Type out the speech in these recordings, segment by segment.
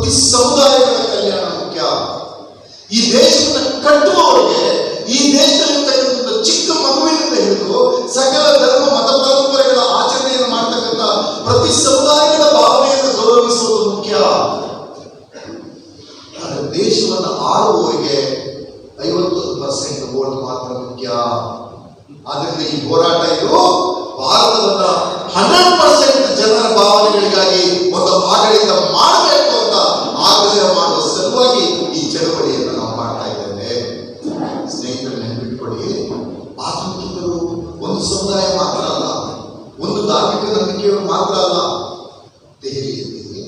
ಪ್ರತಿ ಸಮುದಾಯಗಳ ಕಲ್ಯಾಣ ಮುಖ್ಯ. ಈ ದೇಶವನ್ನು ಕಟ್ಟುವವರಿಗೆ, ಈ ದೇಶದಲ್ಲಿರ್ತಕ್ಕಂಥ ಚಿಕ್ಕ ಮಗುವಿನಿಂದ ಹಿಡಿದು ಸಕಲ ಧರ್ಮ ಮತ ಪರಂಪರೆಗಳ ಆಚರಣೆಯನ್ನು ಮಾಡ್ತಕ್ಕಂಥ ಪ್ರತಿ ಸಮುದಾಯಗಳ ಭಾವನೆಯನ್ನು ಗೌರವಿಸುವುದು ಮುಖ್ಯ. ಆದರೆ ದೇಶವನ್ನು ಆಳುವವರಿಗೆ 51% ವೋಟ್ ಮಾತ್ರ ಮುಖ್ಯ. ಆದ್ರಿಂದ ಈ ಹೋರಾಟ ಇದು ಭಾರತವನ್ನ 100% ಜನರ ಭಾವನೆಗಳಿಗಾಗಿ ಒಂದು ಆಡಳಿತ ಮಾಡಬೇಕು ಅಂತ ಆಗ್ರಹ ಮಾಡುವ ಸಲುವಾಗಿ ಈ ಚಳವಳಿಯನ್ನು ನಾವು ಮಾಡ್ತಾ ಇದ್ದೇವೆ. ಸ್ನೇಹಿತರು, ನೆನಪಿಟ್ಕೊಳ್ಳಿ, ಆತಂಕಿತರು ಒಂದು ಸಮುದಾಯ ಮಾತ್ರ ಅಲ್ಲ, ಒಂದು ಧಾರ್ಮಿಕ ನಂಬಿಕೆಯವರು ಮಾತ್ರ ಅಲ್ಲ. ದೆಹಲಿಯಲ್ಲಿ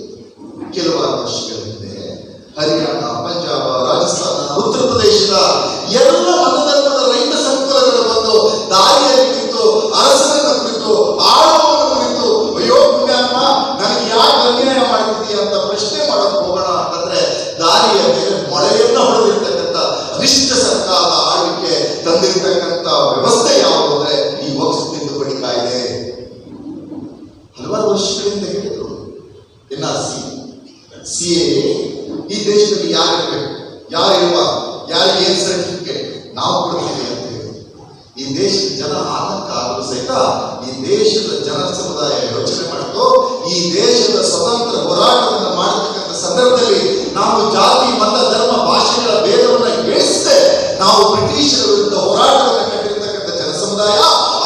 ಕೆಲವಾರು ವರ್ಷಗಳ ಹಿಂದೆ ಹರಿಯಾಣ, ಪಂಜಾಬ, ರಾಜಸ್ಥಾನ, ಉತ್ತರ ಪ್ರದೇಶದ ಎಲ್ಲ ಮತಧರ್ಮದ ರೈತ ಸಂಕುಲಗಳು ಬಂದು ದಾರಿಯಲ್ಲಿ ಕುರಿತು, ಅರಸನನ್ನು ಕುರಿತು, ಆಳುವವನ ಕುರಿತು, ಅಯ್ಯೋ ಪುಣ್ಯಾತ್ಮ ನನಗೆ ಯಾಕೆ ಅನ್ಯಾಯ ಮಾಡ್ತಿದೀಯ ಅಂತ ಪ್ರಶ್ನೆ ಮಾಡಕ್ ಹೋಗೋಣ ಅಂತಂದ್ರೆ ದಾರಿಯ ಮೇಲೆ ಮೊಳೆಯನ್ನ ಹೊಡೆದಿರ್ತಕ್ಕಂಥ ಅನಿಷ್ಟ ಸರ್ಕಾರದ ಆಳ್ವಿಕೆ ತಂದಿರ್ತಕ್ಕಂಥ ವ್ಯವಸ್ಥೆ ಯಾವುದು ಅಂದ್ರೆ ಈ ವಕ್ಫ್ ತಿದ್ದುಪಡಿ ಕಾಯ್ದೆ. ಹಲವಾರು ವರ್ಷಗಳಿಂದ ಹೇಳಿದ್ರು NRC, CAA ಈ ದೇಶದಲ್ಲಿ ಯಾರಿರ್ಬೇಕು, ಯಾರಿರುವ, ಯಾರಿಗೆ ಏನ್ ಸರ್ಟಿಫಿಕೇಟ್ ನಾವು ಕೊಡ್ತೀವಿ ಅಂತ ಹೇಳಿ ಈ ದೇಶದ ಜನ ಆತಂಕ ಆದರೂ ಸಹಿತ ಈ ದೇಶದ ಜನ ಸಮುದಾಯ ಯೋಚನೆ ಮಾಡಿತು. ಈ ದೇಶದ ಸ್ವತಂತ್ರ ಹೋರಾಟವನ್ನು ಮಾಡತಕ್ಕಂಥ ಸಂದರ್ಭದಲ್ಲಿ ನಾವು ಜಾತಿ, ಮತ, ಧರ್ಮ, ಭಾಷೆಗಳ ಭೇದವನ್ನು ಇಳಿಸದೆ ನಾವು ಬ್ರಿಟಿಷರ ವಿರುದ್ಧ ಹೋರಾಟವನ್ನು ಕಟ್ಟಿರ್ತಕ್ಕಂಥ ಜನ ಸಮುದಾಯ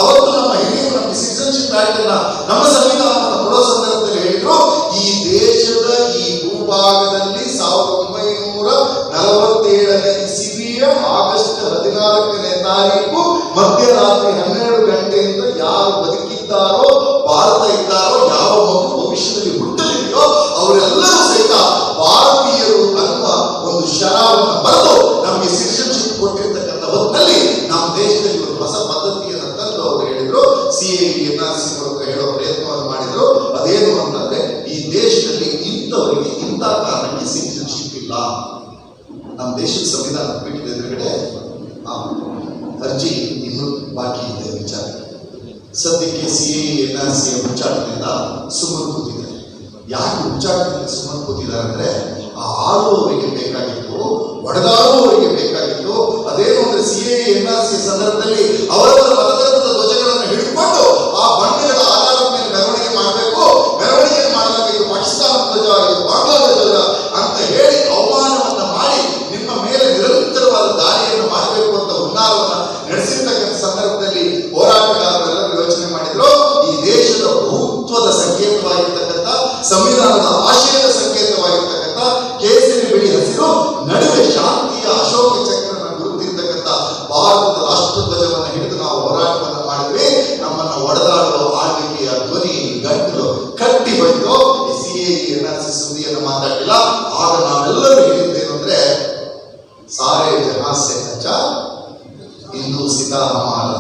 ಅವತ್ತು ನಮ್ಮ ಹಿರಿಯರು ನಮ್ಮ ಸಿಟಿಜನ್ಶಿಪ್ ಆಕ್ಟ್ ಅನ್ನ, ನಮ್ಮ ಸಂವಿಧಾನವನ್ನು ಕೊಡೋ ಸಂದರ್ಭದಲ್ಲಿ ಹೇಳಿದ್ರು, ಈ ದೇಶದ ಈ ಭೂಭಾಗದಲ್ಲಿ 1947ನೇ ಇಸವಿಯ ಆಗಸ್ಟ್ 14ನೇ ತಾರೀಕು ಮಧ್ಯರಾತ್ರಿ 12 ಗಂಟೆಯಿಂದ ಯಾರು ಬದುಕಿದ್ದಾರೋ, ಭಾರತ ಇದ್ದಾರೋ, ಯಾವ ಮಗು ಭವಿಷ್ಯದಲ್ಲಿ ಹುಟ್ಟಲಿದೆಯೋ ಅವರೆಲ್ಲರೂ ಸಹಿತ ಭಾರತೀಯರು ಅನ್ನುವ ಒಂದು ಶರಾವನ್ನು ಬರೆದು ನಮಗೆ ಸಿಟಿಜನ್ಶಿಪ್ ಕೊಟ್ಟಿರ್ತಕ್ಕಂಥ ಹೊತ್ತಿನಲ್ಲಿ ನಮ್ಮ ದೇಶದಲ್ಲಿ ಒಂದು ಹೊಸ ಪದ್ಧತಿಯನ್ನು ತಂದು ಅವರು ಹೇಳಿದ್ರು. CAA, NRC ಮೂಲಕ ಹೇಳೋ ಪ್ರಯತ್ನವನ್ನು ಮಾಡಿದ್ರು. ಅದೇನು ಅಂತಂದ್ರೆ ಈ ದೇಶದಲ್ಲಿ ಇಂಥವರಿಗೆ ಇಂಥ ಕಾರಣಕ್ಕೆ ಸಿಟಿಜನ್ಶಿಪ್ ಇಲ್ಲ. ನಮ್ಮ ದೇಶದ ಸಂವಿಧಾನ ಪೀಠದ ಎದುರುಗಡೆ ಅರ್ಜಿ ಇನ್ನೂ ಬಾಕಿ ಇದೆ ವಿಚಾರ. ಸದ್ಯಕ್ಕೆ CAA, NRC ಉಚ್ಚಾಟನೆಯಿಂದ ಸುಮ್ಮನೆ ಕೂತಿದ್ದಾರೆ. ಯಾಕೆ ಉಚ್ಚಾಟನೆಯಿಂದ ಸುಮ್ಮನೆ ಕೂತಿದ್ದಾರೆ ಅಂದ್ರೆ ಆ ಆಳುವವರಿಗೆ ಬೇಕಾಗಿತ್ತು, ಒಡೆದಾಡುವವರಿಗೆ ಬೇಕಾಗಿತ್ತು. ಅದೇನು ಅಂದ್ರೆ CAA, NRC ಸಂದರ್ಭದಲ್ಲಿ ಅವರವರ ಮತಧರ್ಮದ ಧ್ವಜಗಳನ್ನು ಹಿಡಿದುಕೊಂಡು ಆ ಬಣ್ಣಗಳ ಆಧಾರದ ಮೇಲೆ ಮೆರವಣಿಗೆ ಮಾಡಬೇಕು, ಮೆರವಣಿಗೆ ಮಾಡಿದಾಗ ಇದು ಪಾಕಿಸ್ತಾನ ಧ್ವಜ, ಇದು ಬಾಂಗ್ಲಾದೇಶ ಧ್ವಜ ಅಂತ ಹೇಳಿ ಅವಮಾನವನ್ನ ಮಾಡಿ ನಿಮ್ಮ ಮೇಲೆ ನಿರಂತರವಾದ ದಾಳಿಯನ್ನು ಮಾಡಬೇಕು ಅಂತ ಹುನ್ನಾರವನ್ನ ನಡೆಸಿರ್ತಕ್ಕಂಥ ಸಂದರ್ಭದಲ್ಲಿ ಹೋರಾಟಗಾರರೆಲ್ಲರೂ ಯೋಚನೆ ಮಾಡಿದ್ರು, ಈ ದೇಶದ ಬಹುತ್ವದ ಸಂಕೇತವಾಗಿರ್ತಕ್ಕಂಥ, ಸಂವಿಧಾನದ ಆಶಯದ ಸಂಕೇತವಾಗಿರ್ತಕ್ಕಂಥ ಕೇಸರಿ, ಬಿಳಿ, ಹಸಿರು ನಡುವೆ ಶಾಂತಿಯ ಅಶೋಕ ಚಕ್ರನ ಗುರುತಿರ್ತಕ್ಕಂಥ ಭಾರತದ ರಾಷ್ಟ್ರಧ್ವಜವನ್ನು ಹಿಡಿದು ನಾವು ಹೋರಾಟವನ್ನು ಮಾಡಿದ್ವಿ. ನಮ್ಮನ್ನ ಒಡೆದಾಡುವ ಆಳ್ವಿಕೆಯ ಧ್ವನಿ ಗಂಟಲು ಕಟ್ಟಿ ಹೋಯ್ತು. CAA, NRC ಸುದ್ದಿಯನ್ನು ಮಾತಾಡಿಲ್ಲ. ಆಗ ನಾವೆಲ್ಲರೂ ಹೇಳಿದ್ದೇನು ಅಂದ್ರೆ ಸಾರೇ ಜಹಾಂ ಸೆ ಅಚ್ಚಾ ಹಿಂದೂ ಸೀತಾ ಹಮಾರ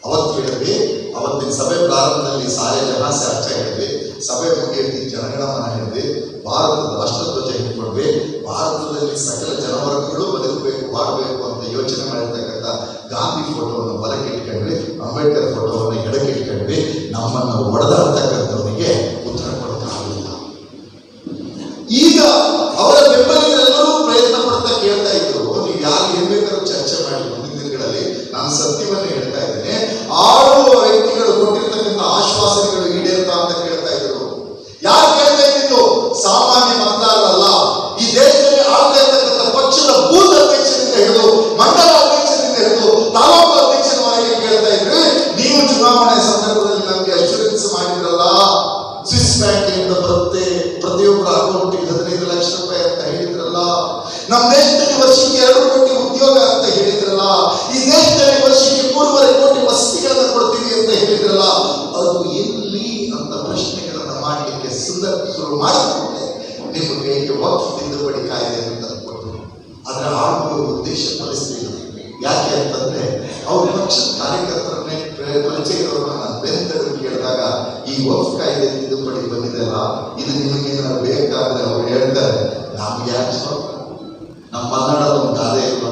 ಅವತ್ತು ಹೇಳಿದ್ವಿ. ಅವತ್ತಿನ ಸಭೆ ಪ್ರಾರಂಭದಲ್ಲಿ ಸಾರೇ ಜಹಾಂ ಸೆ ಅಚ್ಚಾ ಹೇಳಿದ್ವಿ. ಸಭೆ ಮುಗಿಯಲ್ಲಿ ಜನಗಣಮನ ಹೇಳಿದ್ವಿ. ಭಾರತದ ರಾಷ್ಟ್ರಧ್ವಜ ಹಿಡ್ಕೊಂಡ್ವಿ. ಭಾರತದಲ್ಲಿ ಸಕಲ ಜನವರ್ಗಗಳು ಬದುಕಬೇಕು, ಮಾಡಬೇಕು ಅಂತ ಯೋಚನೆ ಮಾಡಿರ್ತಕ್ಕಂಥ ಗಾಂಧಿ ಫೋಟೋವನ್ನು ಬಲಕ್ಕೆ ಇಟ್ಕೊಂಡ್ವಿ, ಅಂಬೇಡ್ಕರ್ ಫೋಟೋವನ್ನು ಎಡಕ್ಕೆ ಇಟ್ಕೊಂಡ್ವಿ. ನಮ್ಮನ್ನು ಒಡೆದಾಡ್ತಕ್ಕಂಥವರಿಗೆ ಉತ್ತರ ಕೊಡೋಕ್ಕಾಗಲಿಲ್ಲ. ಈಗ ಅವರ ಬೆಂಬಲಿಗರೆಲ್ಲರೂ ಪ್ರಯತ್ನ ಪಡ್ತಾ ಕೇಳ್ತಾ ಇದ್ರು, ನೀವು ಯಾರು ಏನ್ ಬೇಕಾದ್ರೂ ಚರ್ಚೆ ಮಾಡಿ ಮುಂದಿನ ದಿನಗಳಲ್ಲಿ. ನಾನು ಸತ್ಯವನ್ನೇ ಹೇಳ್ತಾ ಇದ್ದೇನೆ, ಆಳುವ ವ್ಯಕ್ತಿಗಳು ಕೊಟ್ಟಿರ್ತಕ್ಕಂಥ ಆಶ್ವಾಸನೆಗಳು ಈಡೇರ್ತಾ ಅಂತ ಕೇಳ್ತಾ ಇದ್ರು. ಯಾರು ಕೇಳ್ತಾ ಇದ್ದು? ಸಾಮಾನ್ಯ ಮತದಾರರಲ್ಲ. ಈ ದೇಶದಲ್ಲಿ ಆಳ್ತಾ ಇರ್ತಕ್ಕಂಥ ಪಕ್ಷದ ಬೂತ್ ಅಧ್ಯಕ್ಷರಿಂದ ಹಿಡಿದು, ಮಂಡಲ ಅಧ್ಯಕ್ಷರಿಂದ ಹಿಡಿದು, ತಾಲೂಕು ಅಧ್ಯಕ್ಷರವರೆಗೆ ಕೇಳ್ತಾ ಇದ್ರಿ, ನೀವು ಚುನಾವಣೆ ಸಂದರ್ಭದಲ್ಲಿ ನಮಗೆ ಅಶ್ಯೂರೆನ್ಸ್ ಮಾಡಿದ್ರಲ್ಲ, ಸ್ವಿಸ್ ಬ್ಯಾಂಕಿನಿಂದ ಬರುತ್ತೆ, ಪ್ರತಿಯೊಬ್ಬರ ಅಕೌಂಟಿಗೆ 15 ಲಕ್ಷ ರೂಪಾಯಿ ಅಂತ ಹೇಳಿದ್ರಲ್ಲ, ನಮ್ಮ ದೇಶದಲ್ಲಿ ವರ್ಷಕ್ಕೆ 2 ಕೋಟಿ ಉದ್ಯೋಗ ಅಂತ ಹೇಳಿದ್ರಲ್ಲ, ಈ ದೇಶದಲ್ಲಿ ವರ್ಷಕ್ಕೆ 3.5 ಕೋಟಿ ವಸತಿಗಳನ್ನ ಕೊಡ್ತೀವಿ ಅಂತ ಹೇಳಿದ್ರಲ್ಲ, ಅದು ಎಲ್ಲಿ ಅಂತ ಪ್ರಶ್ನೆಗಳನ್ನ ಮಾಡಲಿಕ್ಕೆ ಶುರು ಮಾಡಿಕೊಂಡೆ ನಿಮ್ಮ ಕೈಗೆ ವಕ್ಫ್ ತಿದ್ದುಪಡಿ ಕಾಯ್ದೆಯನ್ನು ತಂದುಕೊಟ್ಟು ಅದರ ಆಳುವ ಉದ್ದೇಶ ಪರಿಸ್ಥಿತಿ. ಯಾಕೆ ಅಂತಂದ್ರೆ ಅವ್ರ ಪಕ್ಷದ ಕಾರ್ಯಕರ್ತರನ್ನೇ ಪರಿಚಯದವರನ್ನ ಬೆಂತರು ಕೇಳಿದಾಗ ಈ ವಕ್ಫ್ ಕಾಯ್ದೆ ತಿದ್ದುಪಡಿ ಬಂದಿದೆಲ್ಲ, ಇದು ನಿಮಗೇನಾದ್ರು ಬೇಕಾದ್ರೆ ಅವ್ರು ಹೇಳ್ತಾರೆ, ನಮ್ಗೆ ಯಾಕೆ ನಮ್ಮ ಮಲೆನಾಡದ ಒಂದು ಗಾದೆ ಇಲ್ವ,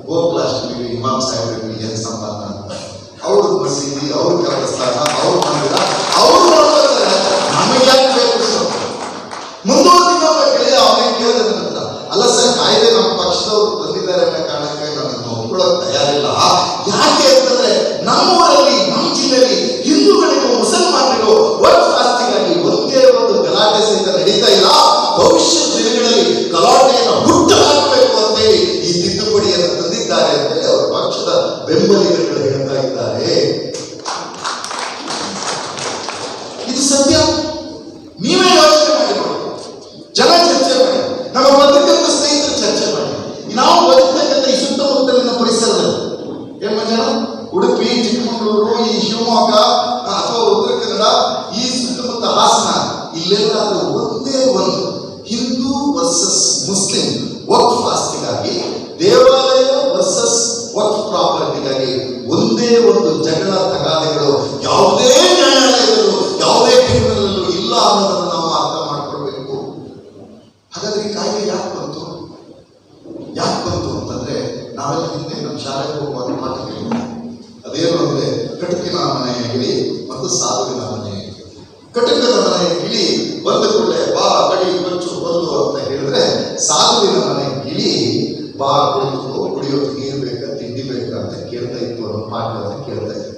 ಗೋಕುಲಾಷ್ಟಮಿಗೆ ಇಮಾಮ್ ಸಾಹೇಬರಿಗೆ ಏನ್ ಸಂಬಂಧ ಅಂತ. ಅವ್ರ ಮಸೀದಿ, ಅವ್ರ ಕರ್ಮಸ್ಥಾನ, ಅವ್ರ ಮಂದಿರ, ಅವ್ರು ನೋಡ್ತಾರೆ, ನಮಗೆ ಯಾಕೆ ಬೇಕು? ಮುಂದೋದ ಗೆಳೆಯ ಅವನೇ ಹೋದ ನಂತರ ಅಲ್ಲ ಸರ್ ಕಾಯ್ದೆ ನಮ್ಮ ಪಕ್ಷದವರು ತಂದಿದ್ದಾರೆ ಅನ್ನೋ ಕಾರಣಕ್ಕೆ ನಾನು ಒಪ್ಕೊಳ್ಳೋಕೆ ತಯಾರಿಲ್ಲ. ಯಾಕೆ ಅಂತಂದ್ರೆ ನಮ್ಮೂರಲ್ಲಿ ನಮ್ಮ ಜಿಲ್ಲೆಯಲ್ಲಿ ಹಿಂದೂಗಳಿಗೂ ಮುಸಲ್ಮಾನರಿಗೂ ವಕ್ಫ್ ಆಸ್ತಿಗಾಗಿ ಒಂದೇ ಒಂದು ಗಲಾಟೆ ಸಹಿತ ನಡೀತಾ ಇಲ್ಲ. ಭವಿಷ್ಯ ದಿನಗಳಲ್ಲಿ ಗಲಾಟೆಯನ್ನು ಹುಟ್ಟು ಹಾಕಬೇಕು ಅಂತೇಳಿ ಈ ತಿದ್ದುಪಡಿಯನ್ನು ತಂದಿದ್ದಾರೆ ಅಂತೇಳಿ ಅವರ ಪಕ್ಷದ ಬೆಂಬಲಿಗರುಗಳು ಹೇಳ್ತಾ ಇದ್ದಾರೆ. ಇದು ಸತ್ಯ. ನೀವೇ ಯೋಚನೆ ಮಾಡಿ ನೋಡಿ, ಜನ ಚರ್ಚೆ ಮಾಡಿ, ನಮ್ಮ ಪತ್ರಿಕೆಗಳ ಸ್ನೇಹಿತರು ಚರ್ಚೆ ಮಾಡಿ. ನಾವು ಬದುಕತಕ್ಕಂಥ ಈ ಸುತ್ತಮುತ್ತಲಿನ ಪರಿಸರದಲ್ಲಿ ಜನ ಉಡುಪಿ, ಚಿಕ್ಕಮಗಳೂರು, ಈ ಶಿವಮೊಗ್ಗ ಅಥವಾ ಉತ್ತರ ಕನ್ನಡ, ಈ ಸುತ್ತಮುತ್ತ ಹಾಸನ, ಇಲ್ಲೆಲ್ಲಾದ್ರೂ ಒಂದೇ ಒಂದು ಹಿಂದೂ ವರ್ಸಸ್ ಮುಸ್ಲಿಂ ವಕ್ಫ್ ಆಸ್ತಿಗಾಗಿ, ದೇವಾಲಯ ವರ್ಸಸ್ ವಕ್ಫ್ ಪ್ರಾಪರ್ಟಿಗಾಗಿ ಒಂದೇ ಒಂದು ಜಗಳ ತಗಾದೆಗಳು ಯಾವುದೇ ನ್ಯಾಯಾಲಯದಲ್ಲೂ ಯಾವುದೇ ಕಿರುನಲ್ಲೂ ಇಲ್ಲ ಅನ್ನೋದನ್ನು ನಾವು ಅರ್ಥ ಮಾಡ್ಕೊಳ್ಬೇಕು. ಹಾಗಾದ್ರೆ ಈ ಕಾಯ್ದೆ ಯಾಕೆ ಬಂತು ಅಂತಂದ್ರೆ ನಾವೆಲ್ಲ ಹಿಂದೆ ನಮ್ಮ ಶಾಲೆಗೆ ಹೋಗುವಾಗ ಮಾತು ಕೇಳಿದ್ವಿ. ಅದೇನು ಅಂದ್ರೆ ಕಟುಕಿನ ಮನೆಯ ಗಿಳಿ ಮತ್ತು ಸಾಧುವಿನ ಮನೆಯ ಗಿಳಿ. ಕಟುಕನ ಮನೆಯ ಗಿಳಿ ಬಂದ ಕೂಡಲೇ ಬಾ ಕಡಿ ಬಚ್ಚು ಬಲ್ಲು ಅಂತ ಹೇಳಿದ್ರೆ, ಸಾಧುವಿನ ಮನೆಯ ಗಿಳಿ ಬಾ ಕುಡಿಯೋಕೆ ನೀರು ಬೇಕಾ ತಿಂಡಿ ಬೇಕಾ ಅಂತ ಕೇಳ್ತಾ ಇತ್ತು, ಅನ್ನೋ ಪಾಠವನ್ನು ಕೇಳ್ತಾ ಇತ್ತು.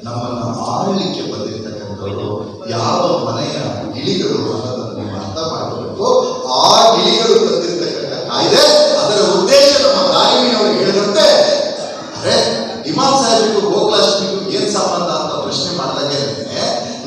ನಮ್ಮನ್ನ ಆಳ್ಲಿಕ್ಕೆ ಬಂದಿರ್ತಕ್ಕಂಥವ್ರು ಯಾವ ಮನೆಯ ಗಿಳಿಗಳು ಅನ್ನೋದನ್ನು ನೀವು ಅರ್ಥ ಮಾಡಬೇಕು. ಆ ಗಿಳಿಗಳು ತಂದಿರ್ತಕ್ಕಂಥ ಕಾಯ್ದೆ, ಅದರ ಉದ್ದೇಶ ನಮ್ಮ ದಾರಿಮಿಯವರು ಹೇಳಿದಂತೆ, ಅರೆ ಇಮಾಮ್ ಸಾಹೇಬರಿಗೂ ಗೋಕುಲಾಷ್ಟಮಿಗೂ ಏನ್ ಸಂಬಂಧ ಅಂತ ಪ್ರಶ್ನೆ ಮಾಡಿದಾಗೆ